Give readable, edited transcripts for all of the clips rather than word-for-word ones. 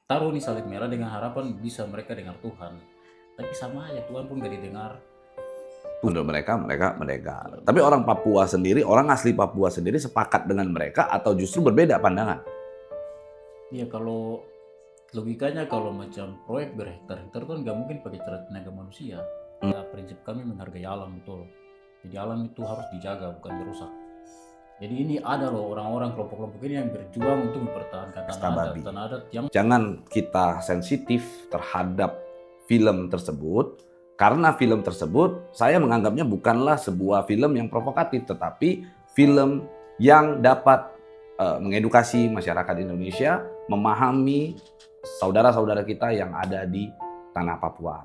taruh nih salib merah dengan harapan bisa mereka dengar Tuhan. Tapi sama aja Tuhan pun gak didengar. Menurut mereka mendengar. Tapi orang Papua sendiri, orang asli Papua sendiri sepakat dengan mereka atau justru berbeda pandangan? Iya, kalau logikanya kalau macam proyek berhektar-hektar kan nggak mungkin pakai cara tenaga manusia. Ya, prinsip kami menghargai alam betul. Jadi alam itu harus dijaga bukan dirusak. Jadi ini ada loh orang-orang kelompok-kelompok ini yang berjuang untuk mempertahankan Pesta babi. tanah adat yang Jangan kita sensitif terhadap film tersebut, karena film tersebut saya menganggapnya bukanlah sebuah film yang provokatif, tetapi film yang dapat mengedukasi masyarakat Indonesia, memahami saudara-saudara kita yang ada di tanah Papua.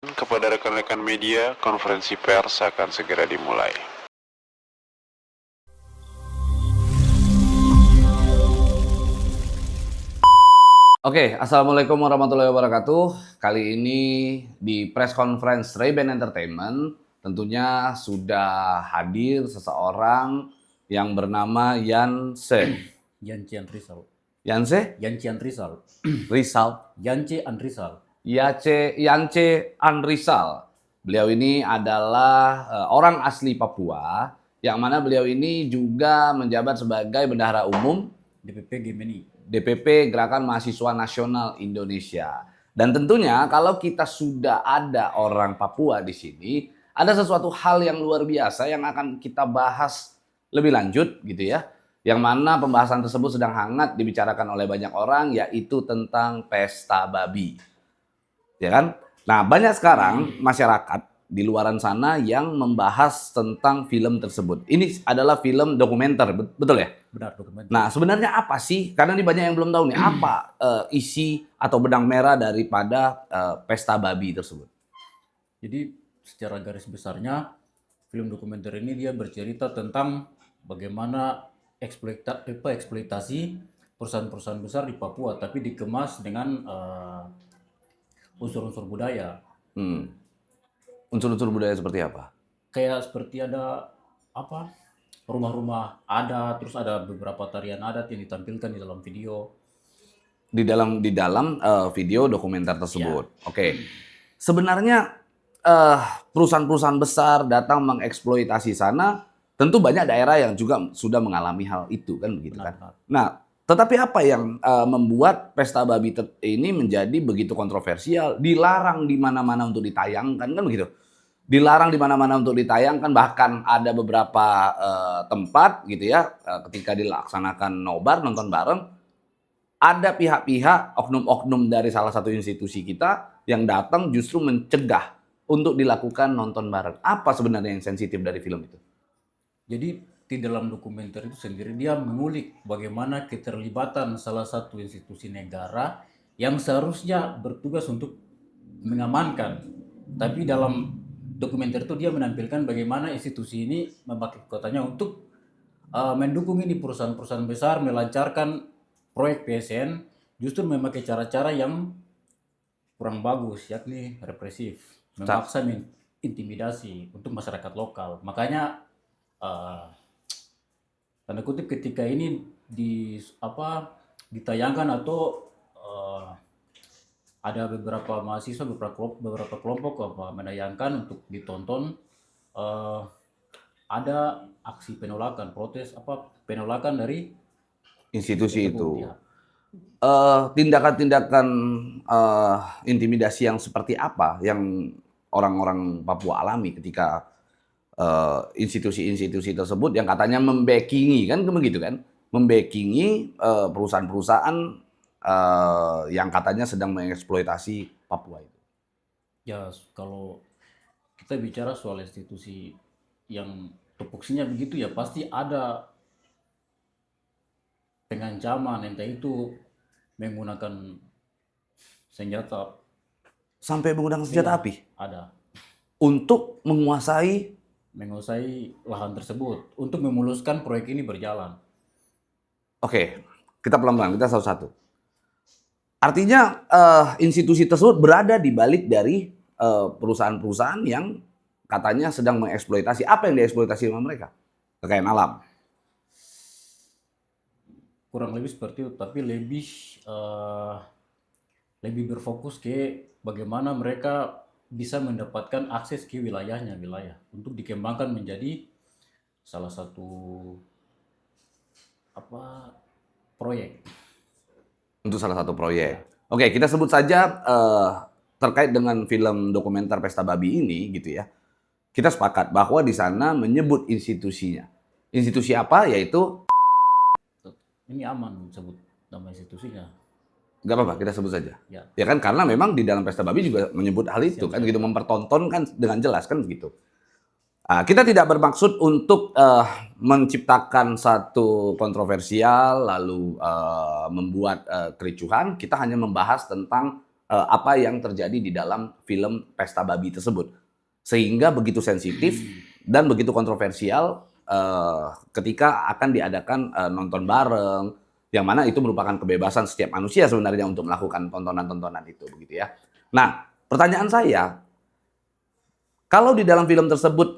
Kepada rekan-rekan media, konferensi pers akan segera dimulai. Oke, Assalamualaikum warahmatullahi wabarakatuh. Kali ini di press conference Ray-Ban Entertainment tentunya sudah hadir seseorang yang bernama Yance. Yance Andrizal. Yance? Yance Andrizal. Rizal. Yance Andrizal. Yance Andrizal. Beliau ini adalah orang asli Papua, yang mana beliau ini juga menjabat sebagai bendahara umum DPP Gemini. DPP Gerakan Mahasiswa Nasional Indonesia. Dan tentunya kalau kita sudah ada orang Papua di sini, ada sesuatu hal yang luar biasa yang akan kita bahas lebih lanjut gitu ya. Yang mana pembahasan tersebut sedang hangat dibicarakan oleh banyak orang, yaitu tentang pesta babi. Ya kan? Nah, banyak sekarang masyarakat di luaran sana yang membahas tentang film tersebut. Ini adalah film dokumenter, betul ya? Benar, dokumenter. Nah, sebenarnya apa sih? Karena ini banyak yang belum tahu nih, apa isi atau benang merah daripada pesta babi tersebut? Jadi secara garis besarnya film dokumenter ini dia bercerita tentang bagaimana eksploitasi perusahaan-perusahaan besar di Papua, tapi dikemas dengan unsur-unsur budaya. Unsur-unsur budaya seperti apa? Kayak seperti ada apa, rumah-rumah adat, terus ada beberapa tarian adat yang ditampilkan di dalam video. Di dalam video dokumenter tersebut. Ya. Oke. Sebenarnya perusahaan-perusahaan besar datang mengeksploitasi sana, tentu banyak daerah yang juga sudah mengalami hal itu kan begitu kan. Benar. Nah, tetapi apa yang membuat pesta babi ini menjadi begitu kontroversial, dilarang di mana-mana untuk ditayangkan kan begitu. Dilarang di mana-mana untuk ditayangkan, bahkan ada beberapa tempat gitu ya, ketika dilaksanakan nobar nonton bareng, ada pihak-pihak oknum-oknum dari salah satu institusi kita yang datang justru mencegah untuk dilakukan nonton bareng. Apa sebenarnya yang sensitif dari film itu? Jadi di dalam dokumenter itu sendiri dia mengulik bagaimana keterlibatan salah satu institusi negara yang seharusnya bertugas untuk mengamankan. Tapi dalam dokumenter itu dia menampilkan bagaimana institusi ini memakai kekuatannya untuk mendukung ini perusahaan-perusahaan besar melancarkan proyek PSN, justru memakai cara-cara yang kurang bagus, yakni represif, memaksa intimidasi untuk masyarakat lokal. Makanya tanda kutip ketika ini ditayangkan atau ada beberapa mahasiswa, beberapa kelompok menayangkan untuk ditonton, ada aksi penolakan, protes penolakan dari Institusi tersebut, itu. ya. Tindakan-tindakan intimidasi yang seperti apa yang orang-orang Papua alami ketika institusi-institusi tersebut yang katanya membackingi kan begitu kan, membackingi perusahaan-perusahaan yang katanya sedang mengeksploitasi Papua itu. Ya, kalau kita bicara soal institusi yang tupoksinya begitu ya pasti ada pengancaman, entah itu menggunakan senjata. Sampai menggunakan senjata Iya, api ada. untuk menguasai Lahan tersebut untuk memuluskan proyek ini berjalan. Oke, kita pelan-pelan, kita satu-satu. Artinya institusi tersebut berada di balik dari perusahaan-perusahaan yang katanya sedang mengeksploitasi. Apa yang dieksploitasi sama mereka? Kekayaan alam. kurang lebih seperti itu, tapi lebih berfokus ke bagaimana mereka bisa mendapatkan akses ke wilayah untuk dikembangkan menjadi salah satu apa proyek. Untuk salah satu proyek. Ya, Oke, kita sebut saja terkait dengan film dokumenter Pesta Babi ini gitu ya. Kita sepakat bahwa di sana menyebut institusinya. Institusi apa? Yaitu ini aman sebut nama institusinya. nggak apa-apa, kita sebut saja. Ya, Ya kan karena memang di dalam Pesta Babi juga menyebut hal itu kan siap-siap. gitu, mempertontonkan dengan jelas kan begitu. Kita tidak bermaksud untuk menciptakan satu kontroversial lalu membuat kericuhan. Kita hanya membahas tentang apa yang terjadi di dalam film Pesta Babi tersebut, sehingga begitu sensitif dan begitu kontroversial ketika akan diadakan nonton bareng, yang mana itu merupakan kebebasan setiap manusia sebenarnya untuk melakukan tontonan-tontonan itu, begitu ya. Nah, pertanyaan saya, kalau di dalam film tersebut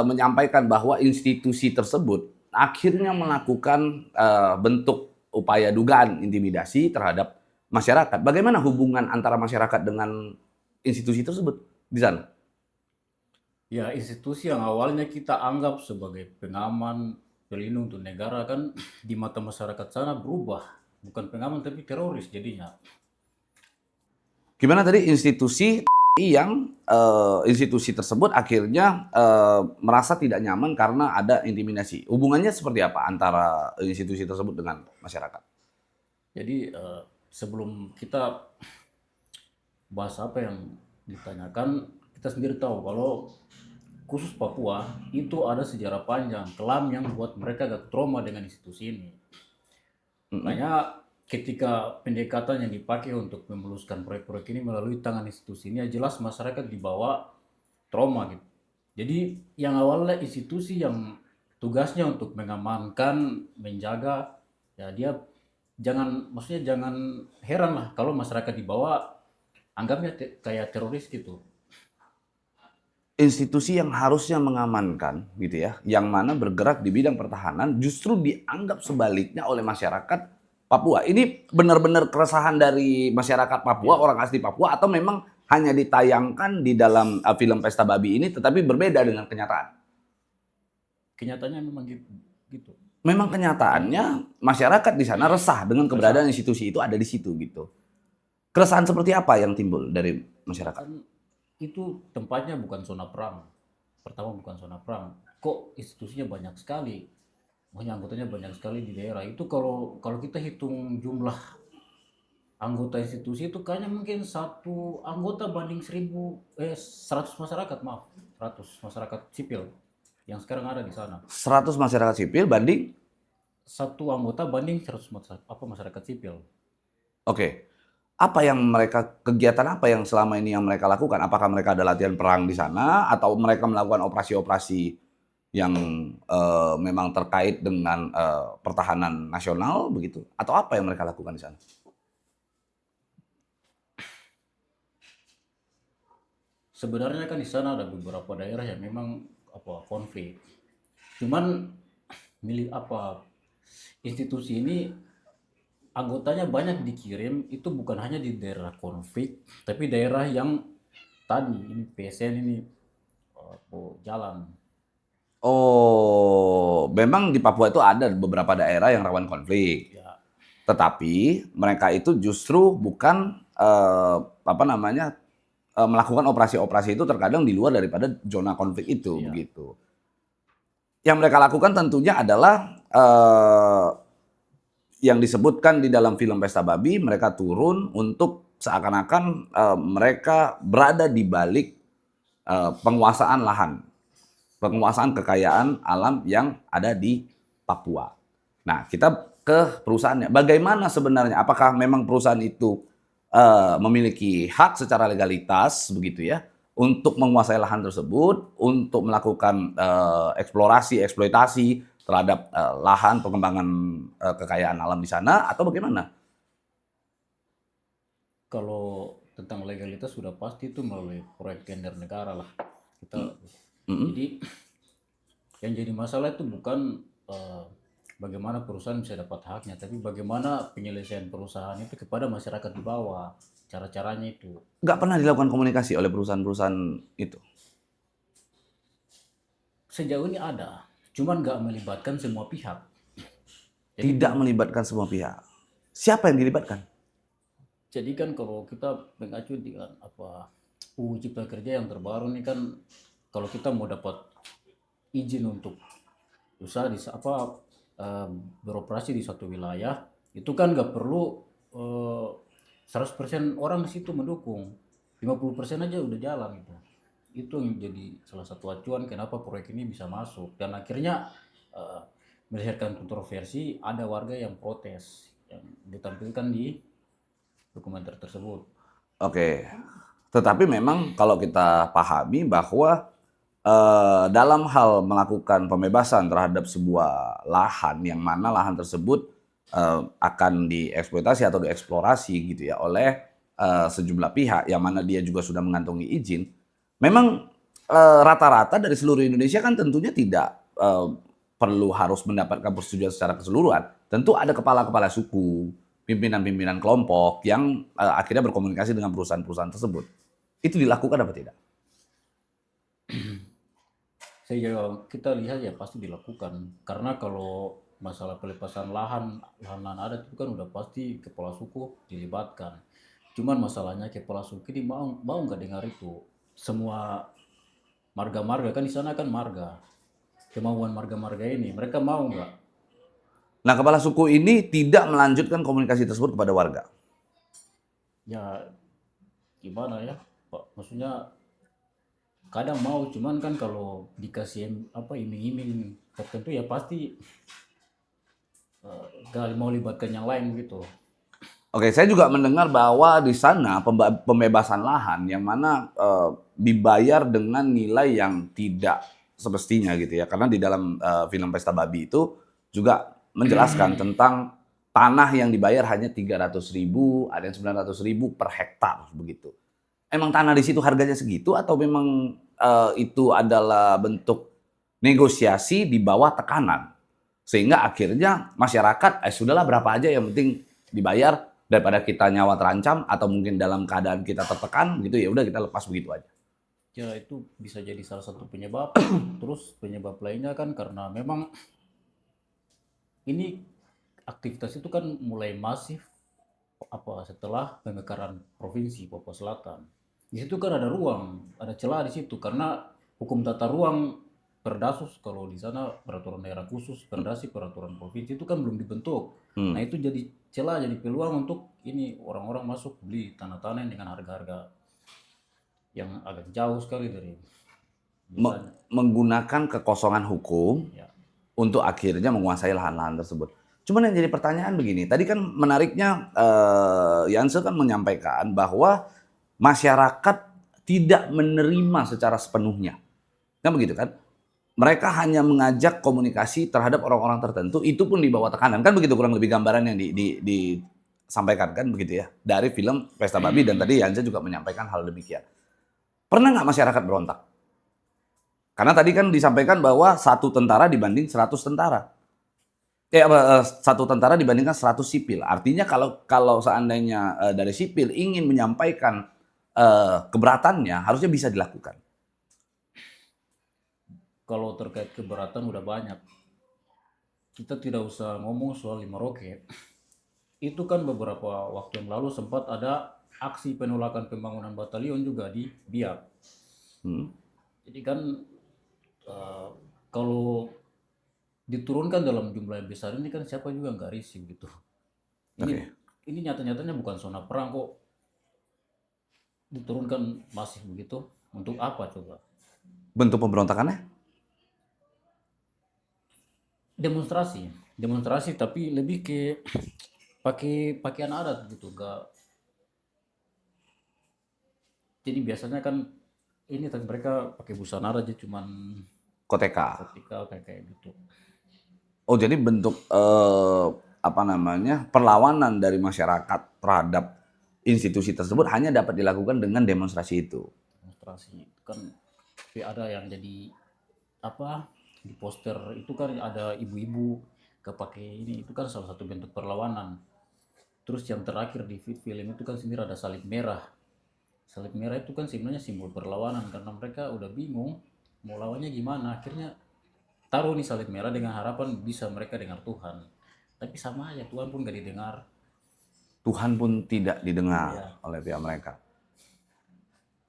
menyampaikan bahwa institusi tersebut akhirnya melakukan bentuk upaya dugaan intimidasi terhadap masyarakat, bagaimana hubungan antara masyarakat dengan institusi tersebut di sana? Ya, institusi yang awalnya kita anggap sebagai pengaman, pelindung untuk negara kan di mata masyarakat sana berubah. Bukan pengaman tapi teroris jadinya. Gimana tadi institusi yang institusi tersebut akhirnya merasa tidak nyaman karena ada intimidasi. Hubungannya seperti apa antara institusi tersebut dengan masyarakat? Jadi sebelum kita bahas apa yang ditanyakan, kita sendiri tahu kalau khusus Papua itu ada sejarah panjang kelam yang buat mereka agak trauma dengan institusi ini. Makanya ketika pendekatan yang dipakai untuk memuluskan proyek-proyek ini melalui tangan institusi ini, ya jelas masyarakat dibawa trauma gitu. Jadi yang awalnya institusi yang tugasnya untuk mengamankan, menjaga, ya dia maksudnya jangan heran lah kalau masyarakat dibawa anggapnya kayak teroris gitu. Institusi yang harusnya mengamankan gitu ya, yang mana bergerak di bidang pertahanan justru dianggap sebaliknya oleh masyarakat Papua. Ini benar-benar keresahan dari masyarakat Papua, orang asli Papua, atau memang hanya ditayangkan di dalam film Pesta Babi ini tetapi berbeda dengan kenyataan? Kenyataannya memang gitu. Memang kenyataannya masyarakat di sana resah dengan keberadaan institusi itu ada di situ gitu. Keresahan seperti apa yang timbul dari masyarakat? Kan itu tempatnya bukan zona perang. Pertama bukan zona perang. Kok institusinya banyak sekali? Makanya anggotanya banyak sekali di daerah. Itu kalau kalau kita hitung jumlah anggota institusi itu kayaknya mungkin satu anggota banding 100 masyarakat, maaf. 100 masyarakat sipil yang sekarang ada di sana. 100 masyarakat sipil banding. Satu anggota banding 100 masyarakat sipil. Oke. Apa yang kegiatan apa yang selama ini yang mereka lakukan? Apakah mereka ada latihan perang di sana atau mereka melakukan operasi-operasi yang memang terkait dengan pertahanan nasional begitu? Atau apa yang mereka lakukan di sana? Sebenarnya kan di sana ada beberapa daerah yang memang konflik. Cuman institusi ini anggotanya banyak dikirim itu bukan hanya di daerah konflik, tapi daerah yang tadi ini PSN ini jalan. Oh, memang di Papua itu ada beberapa daerah yang rawan konflik. Ya, Tetapi mereka itu justru bukan melakukan operasi-operasi itu terkadang di luar daripada zona konflik itu Iya. begitu. Yang mereka lakukan tentunya adalah yang disebutkan di dalam film Pesta Babi, mereka turun untuk seakan-akan mereka berada di balik penguasaan lahan, penguasaan kekayaan alam yang ada di Papua. Nah, kita ke perusahaannya. Bagaimana sebenarnya? Apakah memang perusahaan itu memiliki hak secara legalitas begitu ya untuk menguasai lahan tersebut, untuk melakukan eksplorasi, eksploitasi terhadap lahan pengembangan kekayaan alam di sana atau bagaimana? Kalau tentang legalitas sudah pasti itu melalui proyek tender negara lah. Kita Mm-mm. jadi yang jadi masalah itu bukan bagaimana perusahaan bisa dapat haknya, tapi bagaimana penyelesaian perusahaan itu kepada masyarakat di bawah, cara-caranya itu. Nggak pernah dilakukan komunikasi oleh perusahaan-perusahaan itu. Sejauh ini ada, cuman nggak melibatkan semua pihak. Jadi, Tidak melibatkan semua pihak. Siapa yang dilibatkan? jadi kan kalau kita mengacu dengan apa UU Cipta Kerja yang terbaru nih kan, kalau kita mau dapat izin untuk usaha di beroperasi di suatu wilayah, itu kan nggak perlu 100% orang di situ mendukung, 50% aja udah jalan gitu. Itu yang jadi salah satu acuan kenapa proyek ini bisa masuk, dan akhirnya eh, melahirkan kontroversi. Ada warga yang protes yang ditampilkan di dokumenter tersebut. Oke. Tetapi memang kalau kita pahami bahwa dalam hal melakukan pembebasan terhadap sebuah lahan yang mana lahan tersebut akan dieksploitasi atau dieksplorasi gitu ya oleh sejumlah pihak yang mana dia juga sudah mengantongi izin, memang rata-rata dari seluruh Indonesia kan tentunya tidak perlu harus mendapatkan persetujuan secara keseluruhan. Tentu ada kepala-kepala suku, pimpinan-pimpinan kelompok yang akhirnya berkomunikasi dengan perusahaan-perusahaan tersebut. Itu dilakukan apa tidak? Kita lihat ya pasti dilakukan, karena kalau masalah pelepasan lahan adat itu kan udah pasti kepala suku dilibatkan. Cuman masalahnya kepala suku ini mau nggak dengar itu. Semua marga-marga kan di sana kan marga, kemauan marga-marga ini mereka mau nggak. Nah, kepala suku ini tidak melanjutkan komunikasi tersebut kepada warga. Ya gimana ya Pak, maksudnya kadang mau, cuman kan kalau dikasih iming-iming tertentu ya pasti gak mau libatkan yang lain gitu. Oke, saya juga mendengar bahwa di sana pembebasan lahan yang mana dibayar dengan nilai yang tidak semestinya gitu ya. Karena di dalam film Pesta Babi itu juga menjelaskan tentang tanah yang dibayar hanya 300.000, ada yang 900.000 per hektar begitu. Emang tanah di situ harganya segitu atau memang itu adalah bentuk negosiasi di bawah tekanan? Sehingga akhirnya masyarakat sudahlah berapa aja yang penting dibayar daripada kita nyawa terancam atau mungkin dalam keadaan kita tertekan gitu, ya udah kita lepas begitu aja. Ya itu bisa jadi salah satu penyebab. Terus penyebab lainnya kan karena memang ini aktivitas itu kan mulai masif setelah pemekaran provinsi Papua Selatan. Di situ kan ada ruang, ada celah di situ, karena hukum tata ruang Perdasus, kalau di sana peraturan daerah khusus, Perdasi peraturan provinsi itu kan belum dibentuk. Nah itu jadi celah, jadi peluang untuk ini orang-orang masuk beli tanah-tanah dengan harga-harga yang agak jauh sekali dari biasanya. Menggunakan kekosongan hukum Ya. untuk akhirnya menguasai lahan-lahan tersebut. Cuman yang jadi pertanyaan begini, tadi kan menariknya Yanse kan menyampaikan bahwa masyarakat tidak menerima secara sepenuhnya. Kan begitu kan? Mereka hanya mengajak komunikasi terhadap orang-orang tertentu, itu pun di bawah tekanan. Kan begitu kurang lebih gambaran yang disampaikan kan begitu ya. Dari film Pesta Babi, dan tadi Yanse juga menyampaikan hal demikian. Pernah nggak masyarakat berontak? Karena tadi kan disampaikan bahwa 1 tentara dibanding 100 tentara. Satu tentara dibandingkan 100 sipil. Artinya kalau seandainya dari sipil ingin menyampaikan keberatannya, harusnya bisa dilakukan. Kalau terkait keberatan udah banyak. Kita tidak usah ngomong soal 5 Roket. Itu kan beberapa waktu yang lalu sempat ada aksi penolakan pembangunan batalion juga di Biak. Jadi kan kalau diturunkan dalam jumlah yang besar ini kan siapa juga nggak risih gitu. Ini nyata-nyatanya bukan zona perang kok. Diturunkan masih begitu. Untuk apa coba? Bentuk pemberontakannya? Demonstrasi tapi lebih ke pakai pakaian adat gitu, enggak. Jadi biasanya kan ini tapi mereka pakai busana aja, cuman Koteka. ketika kayak gitu. Oh, jadi bentuk perlawanan dari masyarakat terhadap institusi tersebut hanya dapat dilakukan dengan demonstrasi itu. Demonstrasi kan, tapi ada yang jadi di poster itu kan ada ibu-ibu kepake ini itu kan salah satu bentuk perlawanan. Terus yang terakhir di film itu kan sendiri ada salib merah. Salib merah itu kan sebenarnya simbol perlawanan karena mereka udah bingung mau lawannya gimana. Akhirnya taruh nih salib merah dengan harapan bisa mereka dengar Tuhan. Tapi sama aja Tuhan pun gak didengar. Tuhan pun tidak didengar Iya. oleh pihak mereka.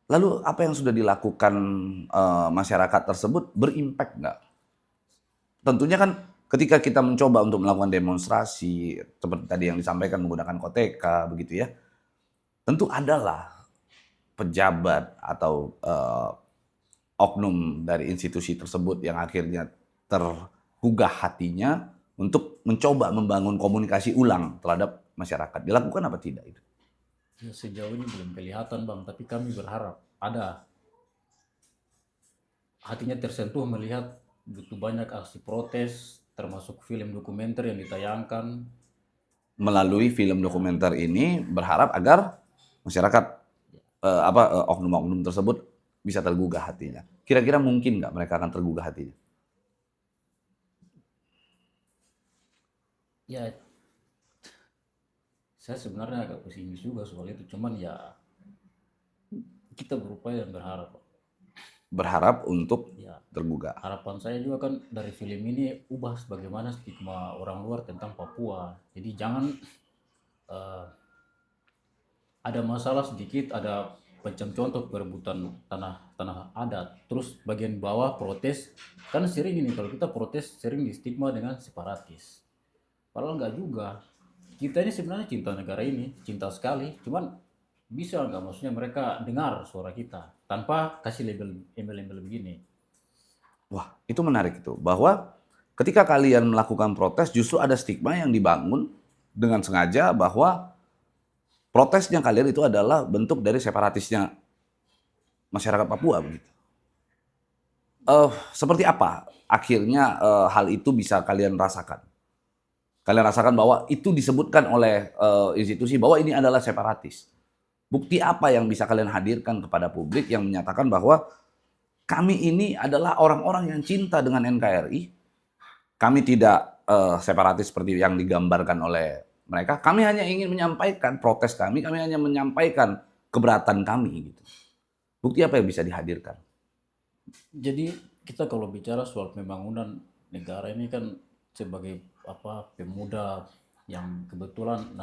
Lalu apa yang sudah dilakukan masyarakat tersebut berimpact nggak? Tentunya kan ketika kita mencoba untuk melakukan demonstrasi seperti tadi yang disampaikan menggunakan koteka begitu ya, tentu adalah pejabat atau oknum dari institusi tersebut yang akhirnya tergugah hatinya untuk mencoba membangun komunikasi ulang terhadap masyarakat. Dilakukan apa tidak itu? Ya, sejauh ini belum kelihatan Bang, tapi kami berharap ada. Hatinya tersentuh melihat begitu banyak aksi protes, termasuk film dokumenter yang ditayangkan. Melalui film dokumenter ini berharap agar masyarakat oknum-oknum tersebut bisa tergugah hatinya. Kira-kira mungkin nggak mereka akan tergugah hatinya? Ya, saya sebenarnya agak pesimis juga soal itu, cuman ya kita berupaya dan berharap. Berharap untuk Ya, tergugah. harapan saya juga kan dari film ini ubah bagaimana stigma orang luar tentang Papua. Jadi jangan eh, ada masalah sedikit, ada macam contoh perebutan tanah adat, terus bagian bawah protes, kan sering ini kalau kita protes sering di stigma dengan separatis. Padahal nggak juga. Kita ini sebenarnya cinta negara ini, cinta sekali, cuman bisa nggak maksudnya mereka dengar suara kita tanpa kasih label embel-embel begini. Wah, itu menarik itu. Bahwa ketika kalian melakukan protes justru ada stigma yang dibangun dengan sengaja bahwa protesnya kalian itu adalah bentuk dari separatisnya masyarakat Papua begitu. Seperti apa akhirnya hal itu bisa kalian rasakan? Kalian rasakan bahwa itu disebutkan oleh institusi bahwa ini adalah separatis. Bukti apa yang bisa kalian hadirkan kepada publik yang menyatakan bahwa kami ini adalah orang-orang yang cinta dengan NKRI. Kami tidak separatis seperti yang digambarkan oleh mereka. Kami hanya ingin menyampaikan protes kami hanya menyampaikan keberatan kami gitu. Bukti apa yang bisa dihadirkan? Jadi kita kalau bicara soal pembangunan negara ini kan sebagai pemuda yang kebetulan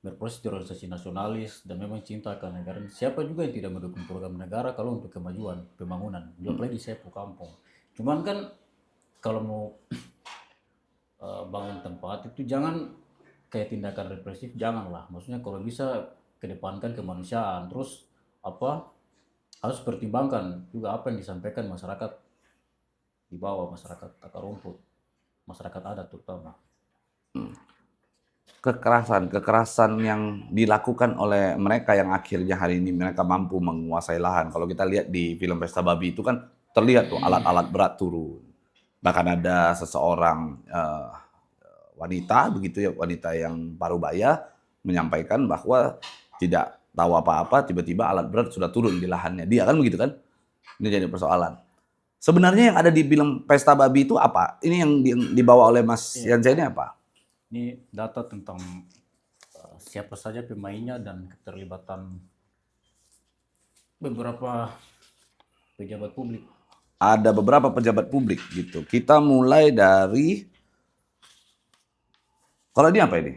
berproses di organisasi nasionalis dan memang cinta akan negara. Siapa juga yang tidak mendukung program negara kalau untuk kemajuan pembangunan, apalagi saya kampung. Cuman kan kalau mau bangun tempat itu jangan kayak tindakan represif, janganlah. Maksudnya kalau bisa kedepankan kemanusiaan, terus harus pertimbangkan juga apa yang disampaikan masyarakat di bawah, masyarakat akar rumput, masyarakat adat terutama. Kekerasan yang dilakukan oleh mereka yang akhirnya hari ini mereka mampu menguasai lahan. Kalau kita lihat di film Pesta Babi itu kan terlihat tuh alat-alat berat turun. Bahkan ada seseorang wanita begitu ya, wanita yang parubaya menyampaikan bahwa tidak tahu apa-apa, tiba-tiba alat berat sudah turun di lahannya. Dia kan begitu kan? Ini jadi persoalan. Sebenarnya yang ada di film Pesta Babi itu apa? Ini yang dibawa oleh Mas Yansa ini apa? Ini data tentang siapa saja pemainnya dan keterlibatan beberapa pejabat publik. Ada beberapa pejabat publik gitu. Kita mulai dari, kalau ini apa ini?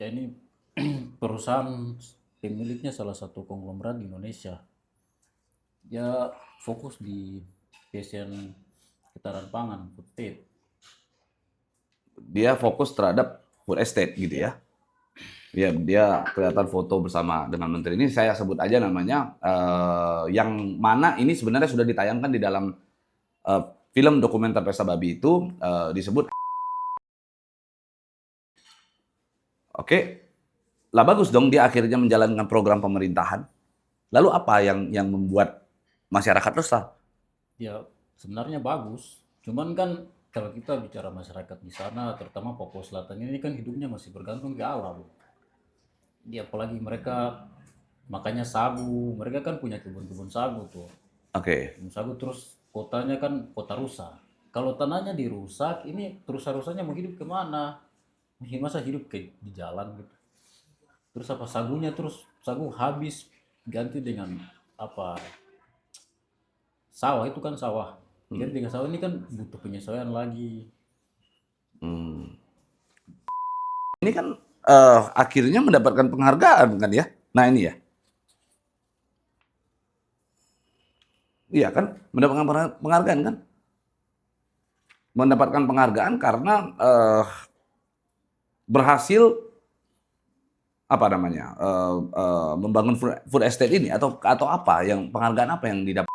Ya ini perusahaan pemiliknya salah satu konglomerat di Indonesia. Ya fokus di passion ketahanan pangan, food state. Dia fokus terhadap food estate gitu ya. Ya, dia kelihatan foto bersama dengan menteri ini. Saya sebut aja namanya, yang mana ini sebenarnya sudah ditayangkan di dalam film dokumenter Pesta Babi itu disebut. Oke, lah bagus dong dia akhirnya menjalankan program pemerintahan. Lalu apa yang membuat masyarakat resah? Ya sebenarnya bagus, cuman kan kalau kita bicara masyarakat di sana, terutama Papua Selatan ini kan hidupnya masih bergantung ke alam. Dia apalagi mereka makanya sagu, mereka kan punya kebun-kebun sagu tuh. Oke, Kebun sagu terus kotanya kan kota rusa. Kalau tanahnya dirusak, ini terus-terusannya mau hidup kemana? Masa hidup di jalan gitu. Terus apa sagunya, terus sagu habis ganti dengan apa, sawah, itu kan sawah. Ganti dengan sawah ini kan butuh penyesuaian lagi. Hmm. Ini kan akhirnya mendapatkan penghargaan kan ya? Nah ini ya, iya kan, mendapatkan penghargaan kan? Mendapatkan penghargaan karena berhasil apa namanya membangun food estate ini atau apa yang penghargaan apa yang didapat?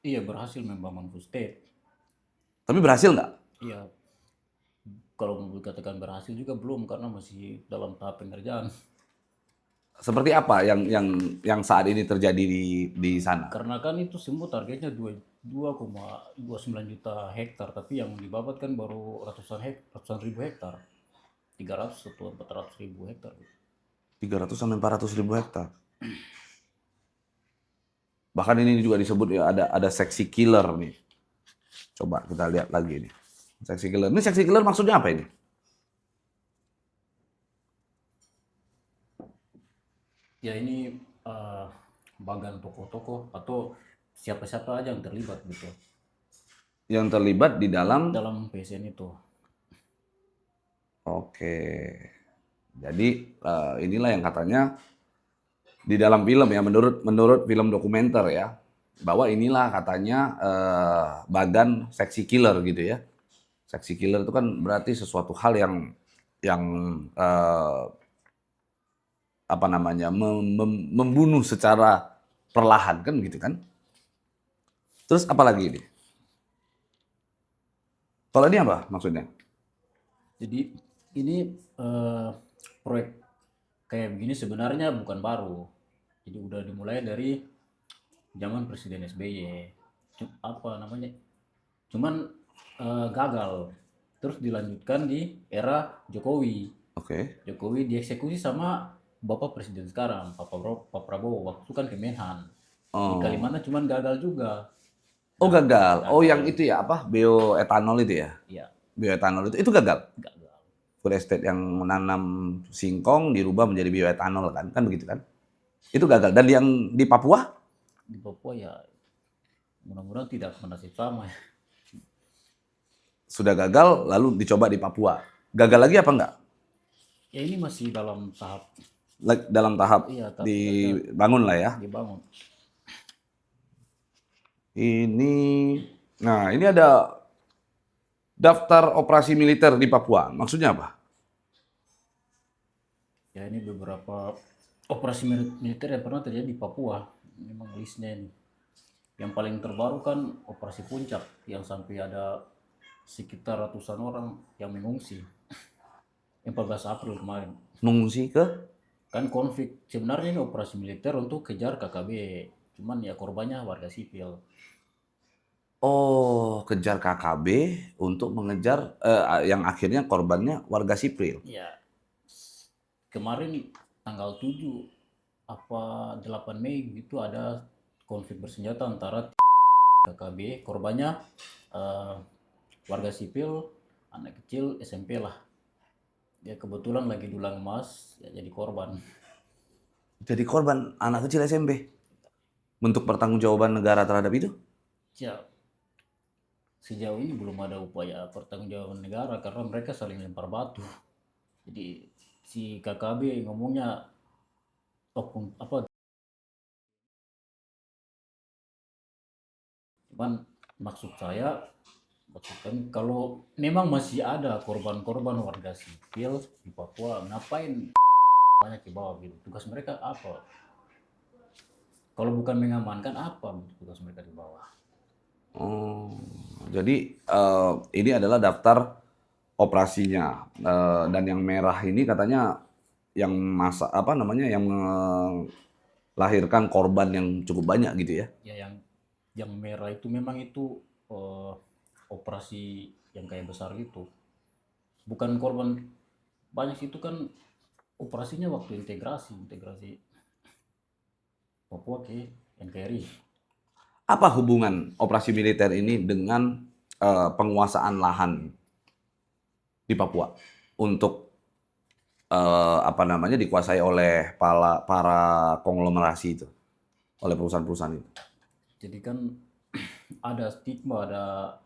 Iya, berhasil membangun food state. Tapi berhasil nggak? Iya, kalau mau dikatakan berhasil juga belum karena masih dalam tahap pengerjaan. Seperti apa yang saat ini terjadi di sana? Karena kan itu semua targetnya 2,29 juta hektar, tapi yang dibabat kan baru ratusan ribu hektar. 300 atau 400 ribu hektar. 300 sampai 400 ribu hektar. Bahkan ini juga disebut ya ada seksi killer nih. Coba kita lihat lagi ini. Seksi killer. Ini seksi killer maksudnya apa ini? Ya ini bagan toko-toko atau siapa-siapa aja yang terlibat gitu Yang terlibat di dalam. dalam PSN itu. Oke. Jadi inilah yang katanya di dalam film ya, menurut film dokumenter ya, bahwa inilah katanya bagan seksi killer gitu ya. Seksi killer itu kan berarti sesuatu hal yang apa namanya membunuh secara perlahan kan gitu kan. Terus apa lagi ini? Kalau ini apa maksudnya? Jadi ini proyek kayak begini sebenarnya bukan baru. Jadi udah dimulai dari zaman Presiden SBY. Apa namanya? Cuman gagal. Terus dilanjutkan di era Jokowi. Oke. Jokowi dieksekusi sama Bapak Presiden sekarang, Pak Prabowo. Waktu itu kan Kemenhan. Di Oh. Kalimantan cuman gagal juga. Oh gagal. Oh yang itu ya apa? Bioetanol itu ya? Iya, Bioetanol itu gagal. gagal. Food estate yang menanam singkong dirubah menjadi bioetanol kan begitu kan? Itu gagal. Dan yang di Papua Di Papua ya mudah-mudahan tidak bernasib sama ya. sudah gagal lalu dicoba di Papua. Gagal lagi apa enggak? Ya ini masih dalam tahap Dalam tahap iya, tahap dibangun lah ya. dibangun. Ini, nah ini ada daftar operasi militer di Papua. Maksudnya apa? Ya ini beberapa operasi militer yang pernah terjadi di Papua. Memang listnya ini. Yang paling terbaru kan operasi Puncak yang sampai ada sekitar ratusan orang yang mengungsi. Yang 14 April kemarin. Mengungsi ke? Kan konflik, sebenarnya ini operasi militer untuk kejar KKB. Cuman ya korbannya warga sipil. Oh, kejar KKB untuk mengejar yang akhirnya korbannya warga sipil. Ya, kemarin tanggal 7 apa 8 Mei gitu ada konflik bersenjata antara KKB, korbannya warga sipil, anak kecil SMP lah. Dia kebetulan lagi dulang emas, ya jadi korban. Jadi korban anak kecil SMP. Bentuk pertanggungjawaban negara terhadap itu? Ya, sejauh ini belum ada upaya pertanggungjawaban negara karena mereka saling lempar batu. Jadi si KKB ngomongnya oknum apa, cuman maksud saya maksudkan kalau memang masih ada korban-korban warga sipil di Papua, ngapain banyak di bawah gitu? Tugas mereka apa? Kalau bukan mengamankan, apa tugas mereka di bawah? Oh, jadi ini adalah daftar operasinya. Dan yang merah ini katanya yang apa namanya yang melahirkan korban yang cukup banyak gitu ya. Ya yang merah itu memang itu operasi yang kayak besar gitu. Bukan korban banyak, itu kan operasinya waktu integrasi Papua ke NKRI. Apa hubungan operasi militer ini dengan penguasaan lahan di Papua untuk dikuasai oleh para konglomerasi itu, oleh perusahaan-perusahaan itu? Jadi kan ada stigma,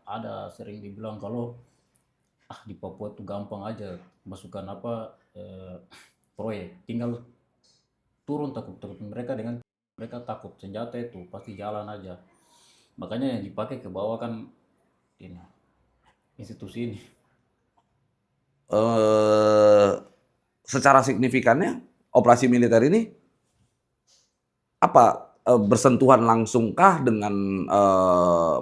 ada sering dibilang kalau di Papua tuh gampang aja masukkan proyek, tinggal turun takut mereka dengan mereka takut senjata itu pasti jalan aja. Makanya yang dipakai ke bawah kan ini institusi ini. Eh, Secara signifikannya operasi militer ini bersentuhan langsungkah dengan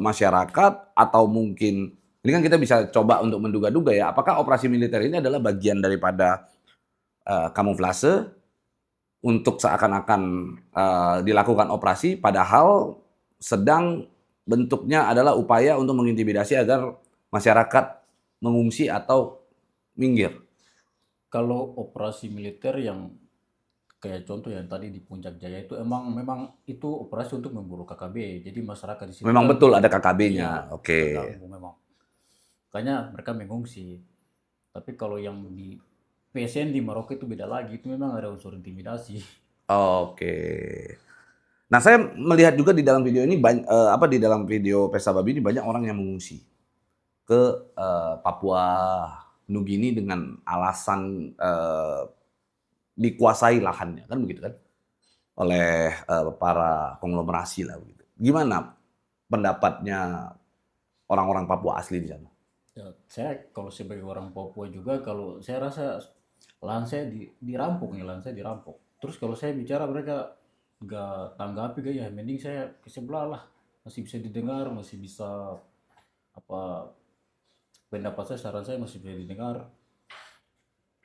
masyarakat, atau mungkin ini kan kita bisa coba untuk menduga-duga ya, apakah operasi militer ini adalah bagian daripada kamuflase untuk seakan-akan dilakukan operasi, padahal sedang bentuknya adalah upaya untuk mengintimidasi agar masyarakat mengungsi atau minggir. Kalau operasi militer yang kayak contoh yang tadi di Puncak Jaya itu memang itu operasi untuk memburu KKB. Jadi masyarakat di situ Memang kan betul ada KKB-nya. iya, Oke. terganggu memang. Makanya mereka mengungsi. Tapi kalau yang di PSN di Maroko itu beda lagi, itu memang ada unsur intimidasi. Oke. Nah, saya melihat juga di dalam video ini di dalam video Pesta Babi ini banyak orang yang mengungsi ke Papua Nugini dengan alasan dikuasai lahannya, kan begitu kan, oleh para konglomerasi lah begitu. Gimana pendapatnya orang-orang Papua asli di sana? Ya, saya kalau sebagai orang Papua juga, kalau saya rasa lahan saya dirampok nih, lahan saya dirampok. Terus kalau saya bicara mereka nggak tanggapi ya mending saya ke sebelah lah, masih bisa didengar, masih bisa apa pendapat saya, saran saya masih bisa didengar.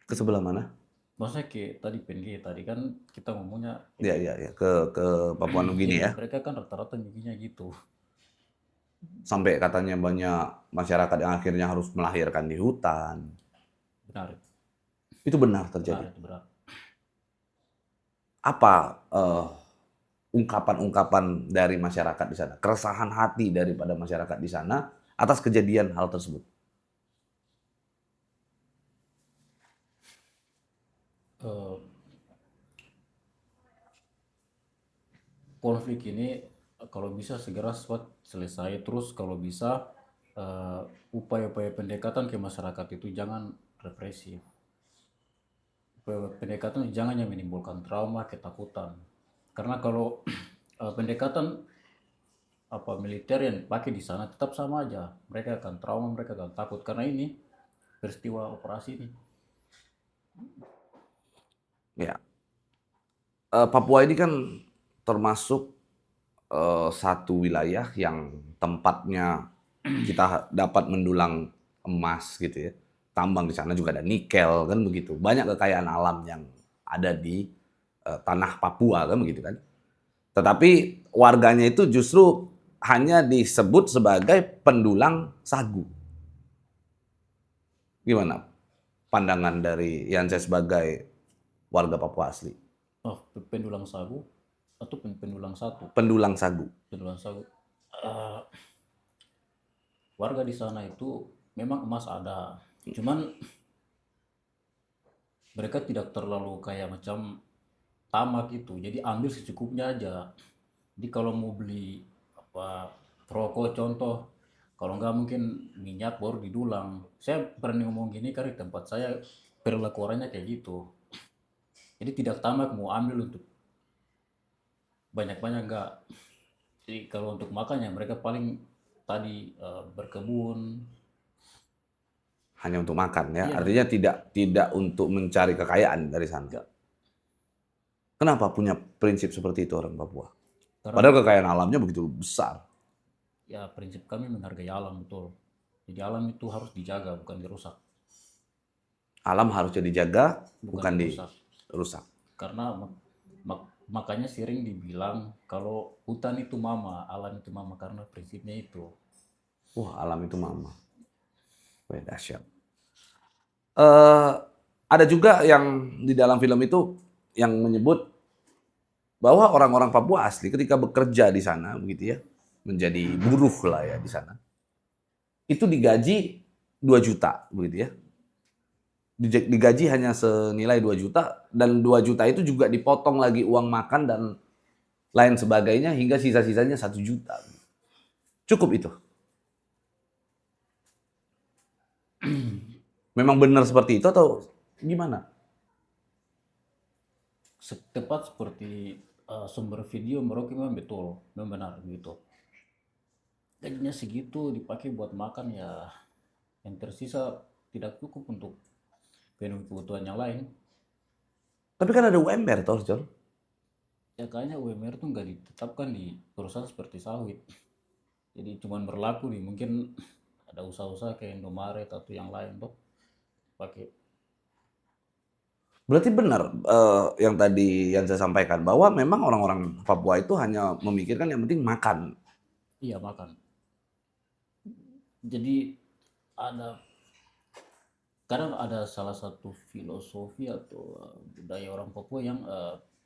Ke sebelah mana? Maksudnya kayak tadi PNG tadi kan kita ngomongnya Ya, ke Papua Nugini ya. mereka kan rata-rata bikinnya gitu. Sampai katanya banyak masyarakat yang akhirnya harus melahirkan di hutan. Benar, Itu benar terjadi. benar itu benar. Apa ungkapan-ungkapan dari masyarakat di sana, keresahan hati daripada masyarakat di sana atas kejadian hal tersebut? Eh, Konflik ini kalau bisa segera selesai, terus kalau bisa upaya-upaya pendekatan ke masyarakat itu jangan represif. Upaya pendekatan jangan yang menimbulkan trauma, ketakutan. Karena kalau pendekatan militer yang dipakai di sana tetap sama aja. Mereka akan trauma, mereka akan takut karena ini peristiwa operasi ini. Ya, Papua ini kan termasuk satu wilayah yang tempatnya kita dapat mendulang emas gitu ya. Tambang di sana juga ada nikel kan begitu. Banyak kekayaan alam yang ada di tanah Papua kan begitu kan. Tetapi warganya itu justru hanya disebut sebagai pendulang sagu. Gimana pandangan dari Yanse sebagai warga Papua asli? Pendulang sagu atau pendulang satu? Pendulang sagu. Pendulang sagu. Warga di sana itu memang emas ada, cuman mereka tidak terlalu kayak macam tamak gitu. Jadi ambil secukupnya aja. Jadi kalau mau beli rokok contoh, kalau nggak mungkin minyak baru didulang. Saya pernah ngomong gini kan di tempat saya, perilaku orangnya kayak gitu. Jadi tidak tamak mau ambil untuk banyak-banyak enggak. Jadi kalau untuk makannya mereka paling tadi berkebun. Hanya untuk makan ya. Iya, Artinya tidak untuk mencari kekayaan dari sana. enggak. Kenapa punya prinsip seperti itu orang Papua? Karena Padahal kekayaan alamnya begitu besar. ya prinsip kami menghargai alam betul. Jadi alam itu harus dijaga bukan dirusak. Alam harusnya dijaga, bukan dirusak. dirusak. Karena makanya sering dibilang kalau hutan itu mama, alam itu mama, karena prinsipnya itu. Wah, alam itu mama. Wah, dahsyat. Ada juga yang di dalam film itu yang menyebut bahwa orang-orang Papua asli ketika bekerja di sana begitu ya, menjadi buruh lah ya di sana. Itu digaji 2 juta begitu ya. Digaji hanya senilai 2 juta dan 2 juta itu juga dipotong lagi uang makan dan lain sebagainya hingga sisa-sisanya 1 juta. Cukup itu. Memang benar seperti itu atau gimana? Tepat seperti sumber video Merauke memang betul, memang benar gitu. Gajinya segitu dipakai buat makan ya, yang tersisa tidak cukup untuk penuhi kebutuhan yang lain. Tapi kan ada UMR toh, John. Ya kayaknya UMR tuh nggak ditetapkan di perusahaan seperti sawit. Jadi cuman berlaku di mungkin ada usaha-usaha kayak Indomaret atau yang lain tuh pakai. Berarti benar yang tadi yang saya sampaikan bahwa memang orang-orang Papua itu hanya memikirkan yang penting makan. Iya makan. Jadi ada kadang ada salah satu filosofi atau budaya orang Papua yang